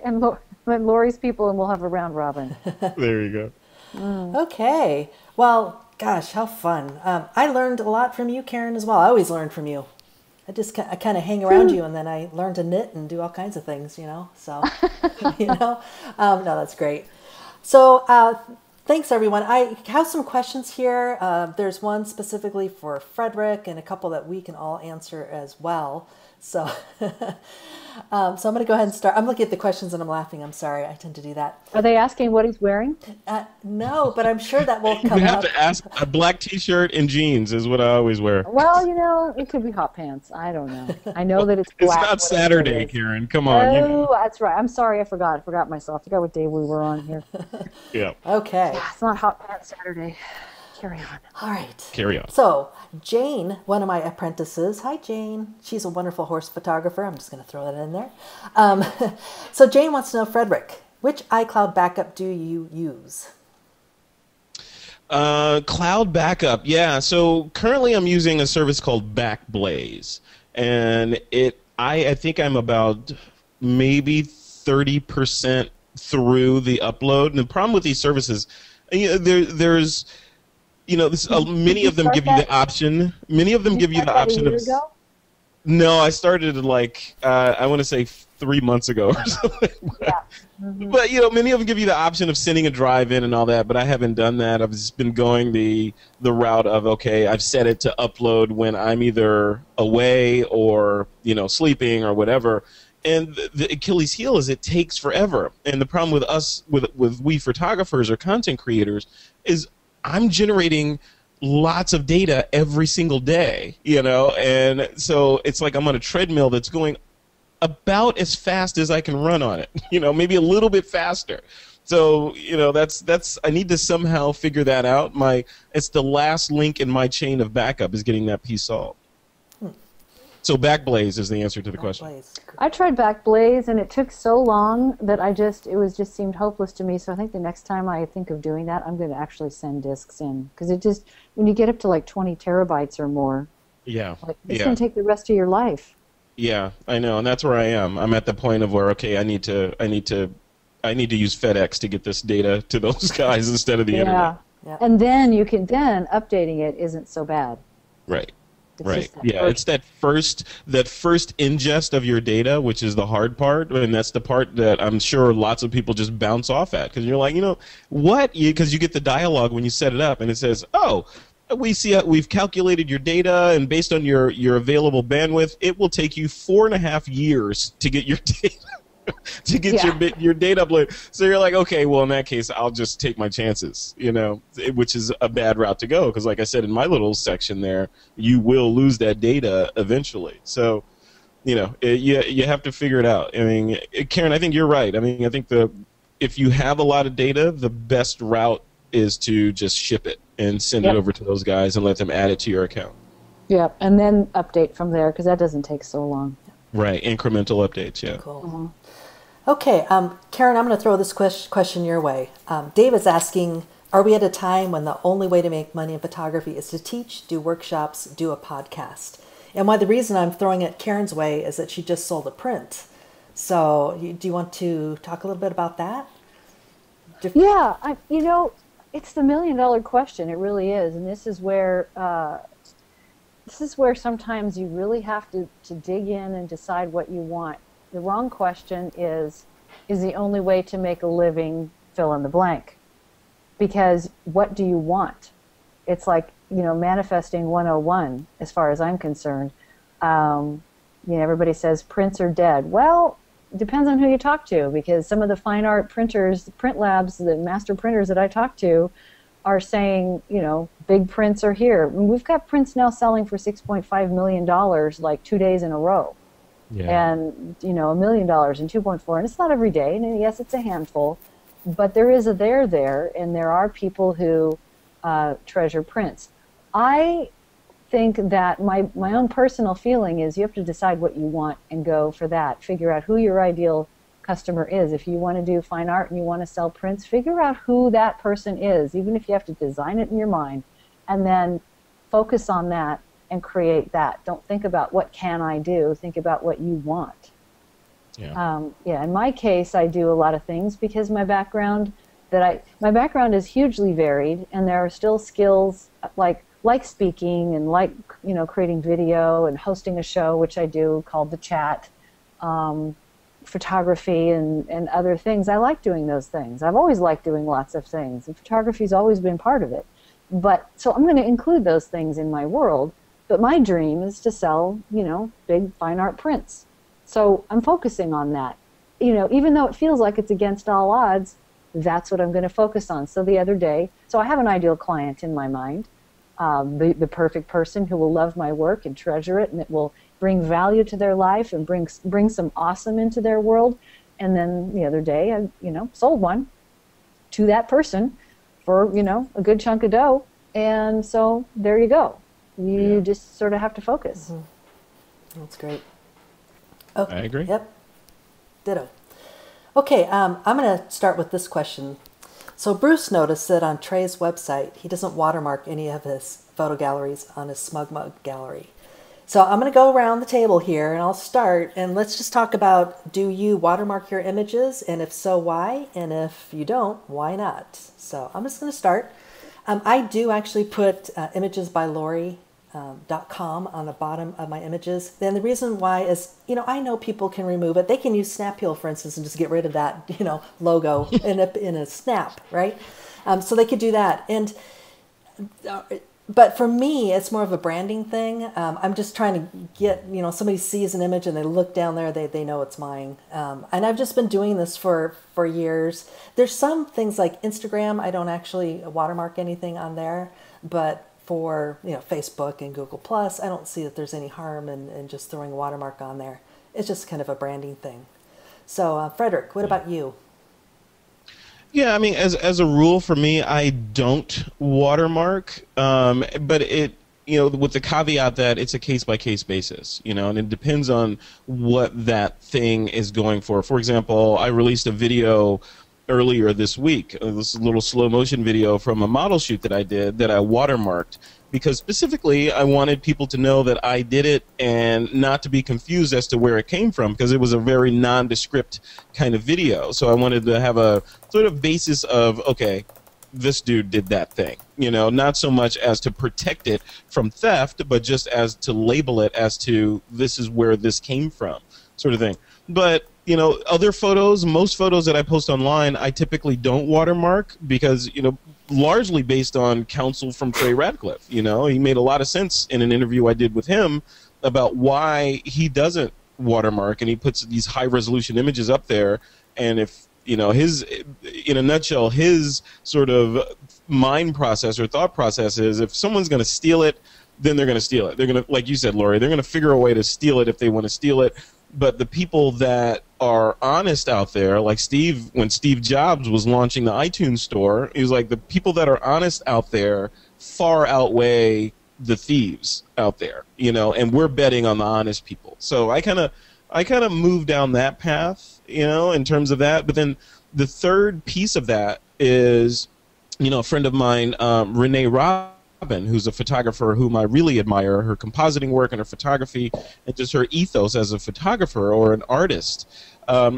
and Laurie's people, and we'll have a round robin. There you go. Okay. Well, gosh, how fun. I learned a lot from you, Karen, as well. I always learn from you. I kind of hang around you, and then I learn to knit and do all kinds of things, you know. So, you know, no, that's great. So, thanks, everyone. I have some questions here. There's one specifically for Frederick and a couple that we can all answer as well. So, so I'm going to go ahead and start. I'm looking at the questions and I'm laughing. I'm sorry. I tend to do that. Are they asking what he's wearing? No, but I'm sure that will You come have up. to ask. A black T-shirt and jeans is what I always wear. Well, you know, it could be hot pants. I don't know. I know that it's It's black. not whatever Saturday, it is. Karen. Come on. Oh, that's right. I'm sorry. I forgot myself. I forgot what day we were on here. Yeah. Okay. It's not hot pants Saturday. Carry on. All right. Carry on. So, Jane, one of my apprentices, hi Jane, she's a wonderful horse photographer. I'm just going to throw that in there. So, Jane wants to know, Frederick, which iCloud backup do you use? Cloud backup. Yeah. So currently I'm using a service called Backblaze, and I think I'm about maybe 30% through the upload. And the problem with these services, there's many of them give you the option. Many of them give you the option of. No, I started like I want to say 3 months ago or something. Yeah. But many of them give you the option of sending a drive in and all that. But I haven't done that. I've just been going the route of I've set it to upload when I'm either away or sleeping or whatever. And the Achilles heel is it takes forever. And the problem with us, with we photographers or content creators, is I'm generating lots of data every single day, and so it's like I'm on a treadmill that's going about as fast as I can run on it, maybe a little bit faster. So, that's I need to somehow figure that out. It's the last link in my chain of backup is getting that piece solved. So Backblaze is the answer to the question. I tried Backblaze, and it took so long that it just seemed hopeless to me. So I think the next time I think of doing that, I'm going to actually send disks in, because when you get up to like 20 terabytes or more, Yeah, it's going to take the rest of your life. Yeah, I know, and that's where I am. I'm at the point of where, okay, I need to use FedEx to get this data to those guys instead of the internet. Yeah. And then updating it isn't so bad. Right. It's Right. Yeah, it's that first ingest of your data, which is the hard part, and that's the part that I'm sure lots of people just bounce off at, because you're like, what? Because you get the dialogue when you set it up, and it says, "Oh, we've calculated your data, and based on your available bandwidth, it will take you 4.5 years to get your data." To get your data uploaded. So you're like, okay, well, in that case, I'll just take my chances, which is a bad route to go, because like I said in my little section there, you will lose that data eventually. So, you have to figure it out. I mean, Karen, I think you're right. I mean, I think if you have a lot of data, the best route is to just ship it and send it over to those guys and let them add it to your account. Yep, and then update from there, because that doesn't take so long. Right, incremental updates, yeah. Cool. Mm-hmm. Okay, Karen, I'm going to throw this question your way. David's asking, are we at a time when the only way to make money in photography is to teach, do workshops, do a podcast? And the reason I'm throwing it Karen's way is that she just sold a print. So do you want to talk a little bit about that? Yeah, it's the $1 million question. It really is. And this is where sometimes you really have to dig in and decide what you want. The wrong question is the only way to make a living fill in the blank? Because what do you want? It's like, manifesting 101 as far as I'm concerned. Everybody says prints are dead. Well, it depends on who you talk to, because some of the fine art printers, the print labs, the master printers that I talk to are saying, big prints are here. We've got prints now selling for $6.5 million like 2 days in a row. Yeah. And, $1 million and 2.4, and it's not every day, and yes, it's a handful, but there is a there, and there are people who treasure prints. I think that my own personal feeling is you have to decide what you want and go for that. Figure out who your ideal customer is. If you want to do fine art and you want to sell prints, figure out who that person is, even if you have to design it in your mind, and then focus on that and create that. Don't think about what can I do. Think about what you want. Yeah. In my case, I do a lot of things because my background is hugely varied, and there are still skills like speaking and creating video and hosting a show, which I do called The Chat, photography and other things. I like doing those things. I've always liked doing lots of things, and photography's always been part of it. So I'm going to include those things in my world. But my dream is to sell, big fine art prints. So I'm focusing on that. Even though it feels like it's against all odds, that's what I'm going to focus on. So the other day, I have an ideal client in my mind, the perfect person who will love my work and treasure it, and it will bring value to their life and bring some awesome into their world. And then the other day, I sold one to that person for, a good chunk of dough. And so there you go. You just sort of have to focus. Mm-hmm. That's great. Oh, I agree. Yep. Ditto. Okay, I'm going to start with this question. So Bruce noticed that on Trey's website, he doesn't watermark any of his photo galleries on his Smug Mug gallery. So I'm going to go around the table here, and I'll start, and let's just talk about, do you watermark your images, and if so, why? And if you don't, why not? So I'm just going to start. I do actually put images by Laurie. .com on the bottom of my images. Then the reason why is, I know people can remove it. They can use Snap Peel, for instance, and just get rid of that, logo in a snap, right? So they could do that. And but for me, it's more of a branding thing. I'm just trying to get, somebody sees an image and they look down there, they know it's mine. And I've just been doing this for years. There's some things like Instagram, I don't actually watermark anything on there, but for Facebook and Google Plus, I don't see that there's any harm in just throwing a watermark on there. It's just kind of a branding thing. So, Frederick, what about you? Yeah, I mean, as a rule for me, I don't watermark, but it, with the caveat that it's a case-by-case basis, and it depends on what that thing is going for. For example, I released a video earlier this week. This little slow motion video from a model shoot that I did that I watermarked, because specifically I wanted people to know that I did it and not to be confused as to where it came from, because it was a very nondescript kind of video. So I wanted to have a sort of basis of, okay, this dude did that thing, you know, not so much as to protect it from theft, but just as to label it as to this is where this came from, sort of thing. But, you know, other photos, most photos that I post online, I typically don't watermark because, you know, largely based on counsel from Trey Ratcliffe. You know, he made a lot of sense in an interview I did with him about why he doesn't watermark, and he puts these high resolution images up there. And if, you know, his, in a nutshell, his sort of mind process or thought process is, if someone's going to steal it, then they're going to steal it. They're going to, like you said, Laurie, they're going to figure a way to steal it if they want to steal it. But the people that are honest out there, like Steve, when Steve Jobs was launching the iTunes store, he was like, the people that are honest out there far outweigh the thieves out there, you know, and we're betting on the honest people. So I kind of moved down that path, you know, in terms of that. But then the third piece of that is, you know, a friend of mine, Renee Rubin, who's a photographer whom I really admire, her compositing work and her photography and just her ethos as a photographer or an artist.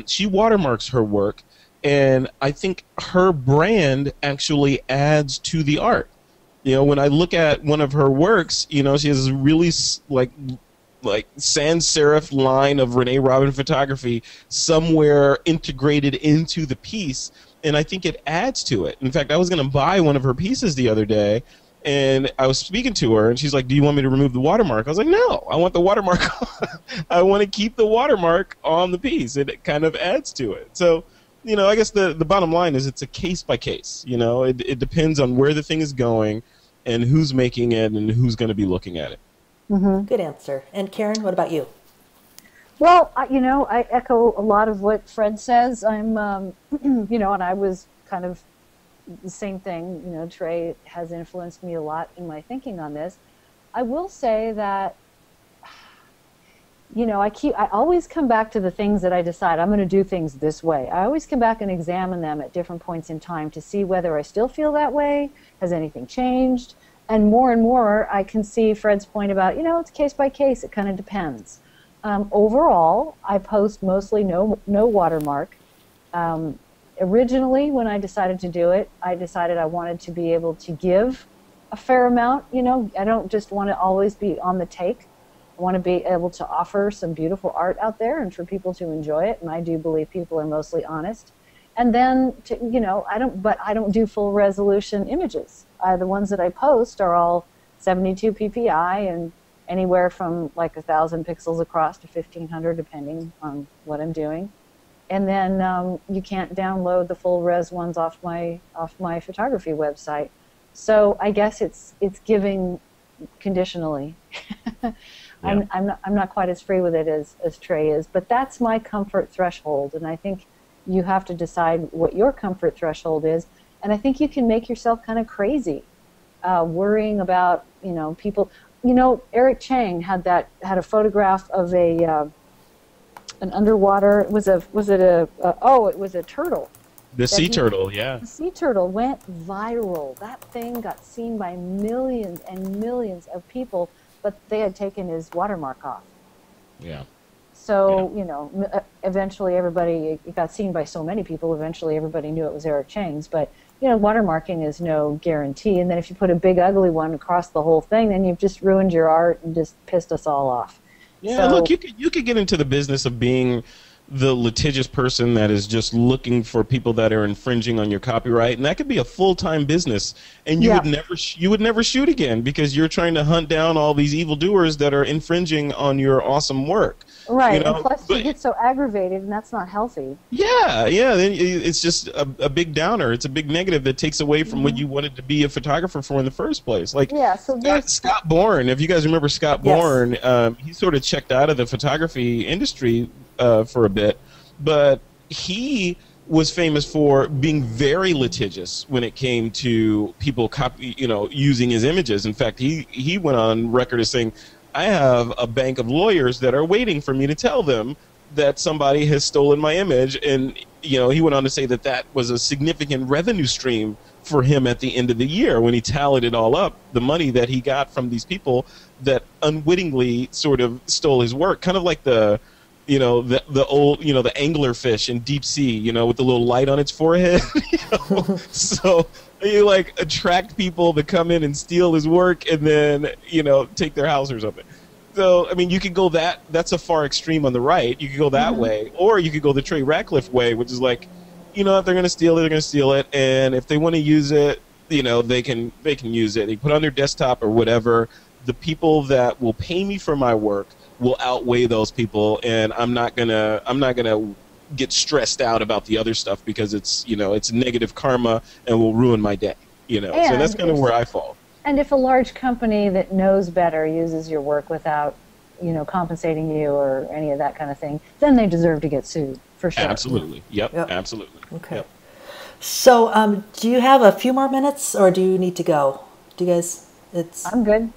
She watermarks her work, and I think her brand actually adds to the art. You know, when I look at one of her works, you know, she has this really like sans serif line of Renee Rubin photography somewhere integrated into the piece, and I think it adds to it. In fact, I was going to buy one of her pieces the other day, and I was speaking to her, and she's like, do you want me to remove the watermark? I was like, no, I want the watermark. I want to keep the watermark on the piece. It kind of adds to it. So, you know, I guess the bottom line is it's a case by case. You know, it depends on where the thing is going and who's making it and who's going to be looking at it. Mm-hmm. Good answer. And Karen, what about you? Well, you know, I echo a lot of what Fred says. I'm, you know, and I was kind of the same thing. You know, Trey has influenced me a lot in my thinking on this. I will say that, you know, I always come back to the things that I decide I'm going to do things this way. I always come back and examine them at different points in time to see whether I still feel that way. Has anything changed? And more, I can see Fred's point about, you know, it's case by case. It kind of depends. Overall, I post mostly no watermark. Originally, when I decided to do it, I decided I wanted to be able to give a fair amount. You know, I don't just want to always be on the take. I want to be able to offer some beautiful art out there and for people to enjoy it. And I do believe people are mostly honest. And then, you know, I don't do full resolution images. The ones that I post are all 72 ppi and anywhere from like 1,000 pixels across to 1,500, depending on what I'm doing. And then you can't download the full res ones off my photography website. So I guess it's giving conditionally. Yeah. I'm not quite as free with it as Trey is, but that's my comfort threshold, and I think you have to decide what your comfort threshold is. And I think you can make yourself kind of crazy, worrying about, you know, people. You know, Eric Chang had a photograph of an underwater. It was a turtle. The sea turtle, yeah. The sea turtle went viral. That thing got seen by millions and millions of people, but they had taken his watermark off. Yeah. So, you know, eventually it got seen by so many people, eventually everybody knew it was Eric Chang's. But, you know, watermarking is no guarantee. And then if you put a big ugly one across the whole thing, then you've just ruined your art and just pissed us all off. Yeah, so, look, you could get into the business of being the litigious person that is just looking for people that are infringing on your copyright, and that could be a full-time business, and you would never shoot again because you're trying to hunt down all these evildoers that are infringing on your awesome work. Right, you know? And plus you get so aggravated, and that's not healthy. Yeah, then it's just a big downer. It's a big negative that takes away from what you wanted to be a photographer for in the first place. Like, yeah, so Scott Bourne, if you guys remember Scott Bourne, he sort of checked out of the photography industry for a bit, but he was famous for being very litigious when it came to people using his images. In fact, he went on record as saying, I have a bank of lawyers that are waiting for me to tell them that somebody has stolen my image, and he went on to say that that was a significant revenue stream for him at the end of the year when he tallied it all up, the money that he got from these people that unwittingly sort of stole his work, kind of like the old, the anglerfish in deep sea, with the little light on its forehead. So you like attract people to come in and steal his work and then, take their house or something. So, I mean, you could go that's a far extreme on the right. You could go that way, or you could go the Trey Ratcliffe way, which is like, if they're going to steal it, they're going to steal it. And if they want to use it, they can use it. They put it on their desktop or whatever. The people that will pay me for my work will outweigh those people. And I'm not going to get stressed out about the other stuff because it's, it's negative karma and will ruin my day, So that's kind of where I fall. And if a large company that knows better uses your work without, compensating you or any of that kind of thing, then they deserve to get sued, for sure. Absolutely. Yep. Absolutely. Okay. Yep. So, do you have a few more minutes, or do you need to go? Do you guys? I'm good.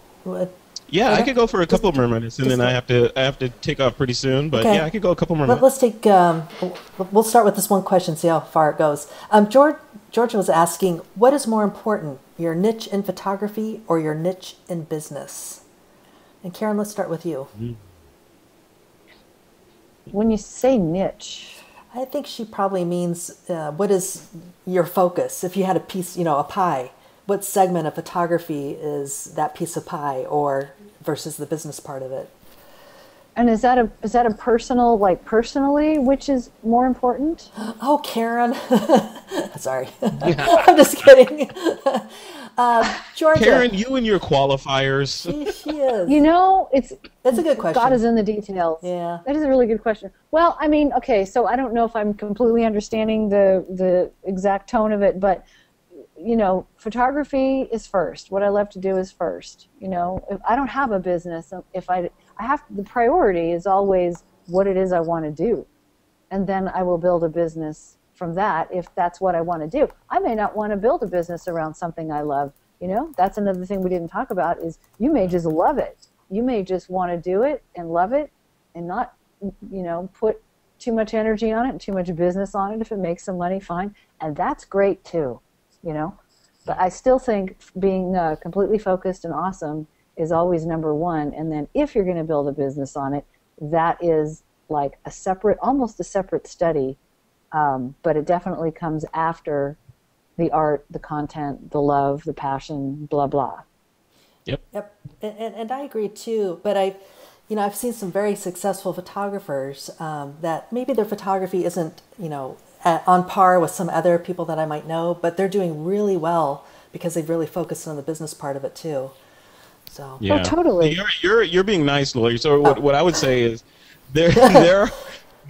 Yeah, I could go for a couple more minutes, and then I have to take off pretty soon. But yeah, I could go a couple more minutes. Let's take. We'll start with this one question. See how far it goes. George was asking, what is more important, your niche in photography or your niche in business? And Karen, let's start with you. When you say niche, I think she probably means what is your focus? If you had a piece, a pie, what segment of photography is that piece of pie, or versus the business part of it? And is that a personal, personally, which is more important? Oh, Karen. Sorry. I'm just kidding. Georgia. Karen, you and your qualifiers. She is. It's a good question. God is in the details. Yeah. That is a really good question. Well, I mean, okay, so I don't know if I'm completely understanding the exact tone of it, but photography is first. What I love to do is first. If I don't have a business, the priority is always what it is I want to do. And then I will build a business from that if that's what I want to do. I may not want to build a business around something I love. That's another thing we didn't talk about is you may just love it. You may just want to do it and love it and not, put too much energy on it and too much business on it. If it makes some money, fine. And that's great too. But I still think being completely focused and awesome is always number one. And then if you're going to build a business on it, that is like almost a separate study. But it definitely comes after the art, the content, the love, the passion, blah, blah. Yep. And I agree too. But I've seen some very successful photographers that maybe their photography isn't, on par with some other people that I might know, but they're doing really well because they've really focused on the business part of it too. So yeah, totally. You're being nice, Laurie. So what I would say is there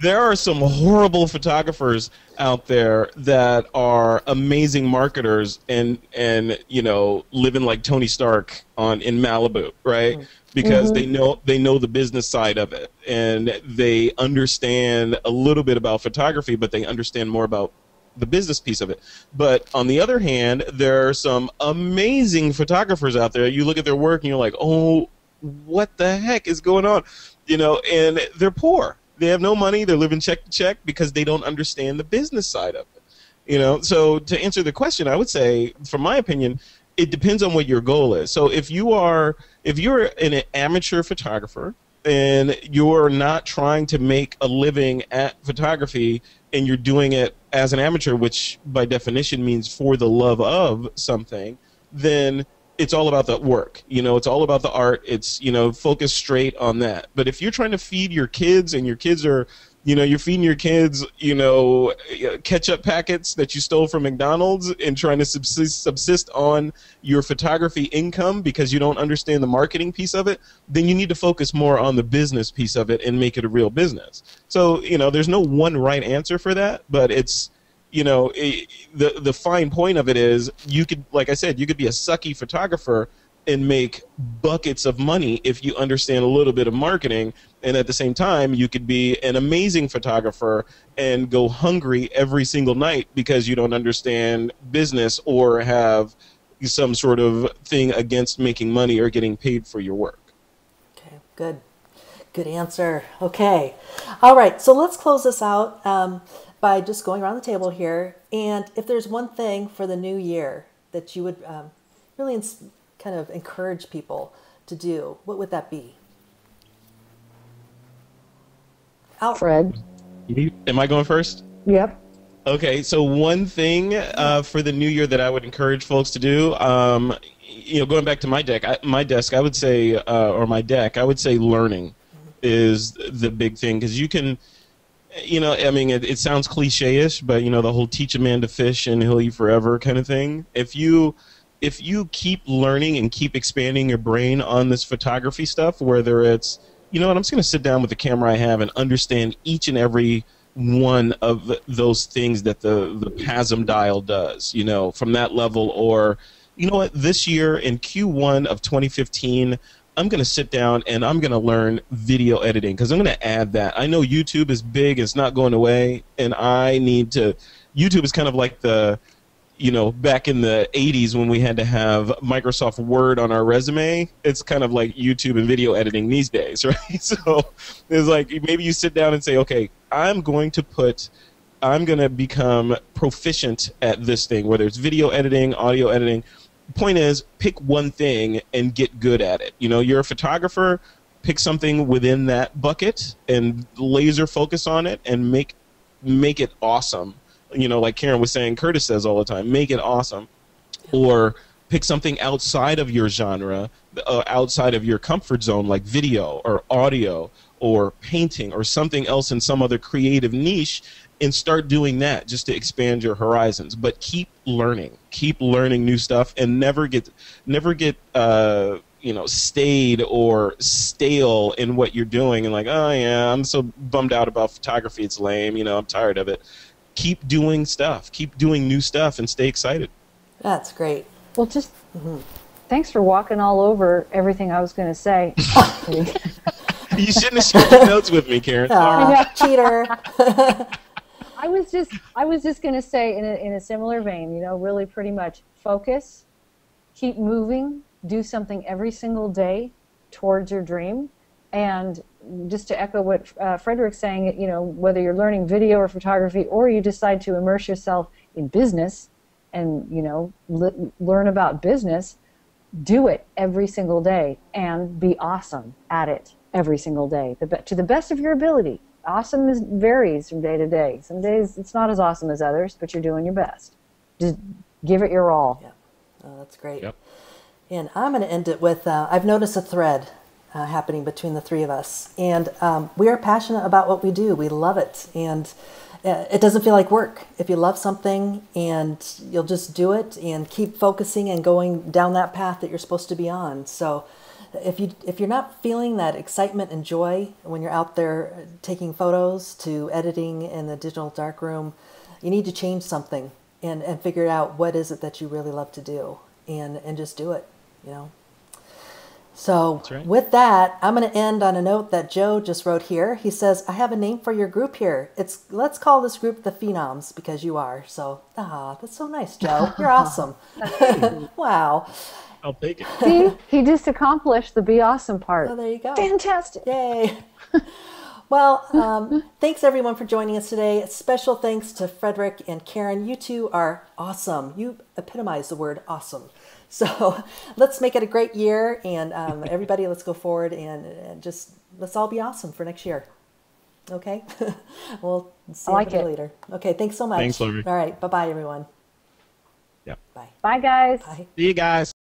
are some horrible photographers out there that are amazing marketers and living like Tony Stark in Malibu, right? Because they know the business side of it and they understand a little bit about photography, but they understand more about the business piece of it. But on the other hand, there are some amazing photographers out there. You look at their work and you're like, oh, what the heck is going on? And they're poor. They have no money. They're living check to check because they don't understand the business side of it. So to answer the question, I would say, from my opinion, it depends on what your goal is. So if you're an amateur photographer and you're not trying to make a living at photography and you're doing it as an amateur, which by definition means for the love of something, then it's all about the work. It's all about the art. It's, focus straight on that. But if you're trying to feed your kids and your kids are, you're feeding your kids, ketchup packets that you stole from McDonald's and trying to subsist on your photography income because you don't understand the marketing piece of it, then you need to focus more on the business piece of it and make it a real business. So, there's no one right answer for that, but it's, the fine point of it is you could, like I said, you could be a sucky photographer and make buckets of money if you understand a little bit of marketing, and at the same time you could be an amazing photographer and go hungry every single night because you don't understand business or have some sort of thing against making money or getting paid for your work. Okay, good answer. Okay, all right, so let's close this out. by just going around the table here. And if there's one thing for the new year that you would really kind of encourage people to do, what would that be? Fred. Am I going first? Yep. Okay, so one thing for the new year that I would encourage folks to do, going back to my desk, I would say, or my deck, I would say learning is the big thing, because you can, I mean, it sounds cliche-ish, but the whole teach a man to fish and he'll eat forever kind of thing. If you keep learning and keep expanding your brain on this photography stuff, whether it's, I'm just going to sit down with the camera I have and understand each and every one of those things that the PASM dial does, from that level. Or, this year in Q1 of 2015, I'm going to sit down and I'm going to learn video editing, because I'm going to add that. I know YouTube is big, it's not going away, and I need to. YouTube is kind of like the, back in the 80s when we had to have Microsoft Word on our resume. It's kind of like YouTube and video editing these days, right? So it's like maybe you sit down and say, okay, I'm going to become proficient at this thing, whether it's video editing, audio editing. Point is, pick one thing and get good at it. You're a photographer, pick something within that bucket and laser focus on it and make it awesome. Like Karen was saying, Curtis says all the time, make it awesome. Or pick something outside of your genre, outside of your comfort zone, like video or audio or painting or something else in some other creative niche, and start doing that just to expand your horizons. But keep learning new stuff, and never get stayed or stale in what you're doing and like, oh yeah, I'm so bummed out about photography, it's lame, I'm tired of it. Keep doing stuff, keep doing new stuff, and stay excited. That's great. Well, just thanks for walking all over everything I was going to say. You shouldn't have shared your notes with me, Karen. Cheater. I was just going to say in a similar vein, really pretty much focus, keep moving, do something every single day towards your dream. And just to echo what Frederick's saying, whether you're learning video or photography, or you decide to immerse yourself in business and, learn about business, do it every single day and be awesome at it every single day, to the best of your ability. Awesome varies from day to day. Some days it's not as awesome as others, but you're doing your best. Just give it your all. Yeah, oh, that's great. Yep. And I'm going to end it with, I've noticed a thread happening between the three of us. And we are passionate about what we do. We love it. And it doesn't feel like work. If you love something and you'll just do it and keep focusing and going down that path that you're supposed to be on. So if you're not feeling that excitement and joy when you're out there taking photos to editing in the digital darkroom, you need to change something and figure out what is it that you really love to do and just do it, So right. With that, I'm going to end on a note that Joe just wrote here. He says, I have a name for your group here. Let's call this group the Phenoms, because you are. So, that's so nice, Joe. You're awesome. Wow. I'll take it. See, he just accomplished the be awesome part. Oh, there you go. Fantastic. Yay. Well, thanks everyone for joining us today. Special thanks to Frederick and Karen. You two are awesome. You epitomize the word awesome. So let's make it a great year, and everybody, let's go forward and just let's all be awesome for next year. Okay? We'll see you later. Okay, thanks so much. Thanks, Laurie. All right, bye-bye, everyone. Yep. Bye. Bye, guys. Bye. See you guys.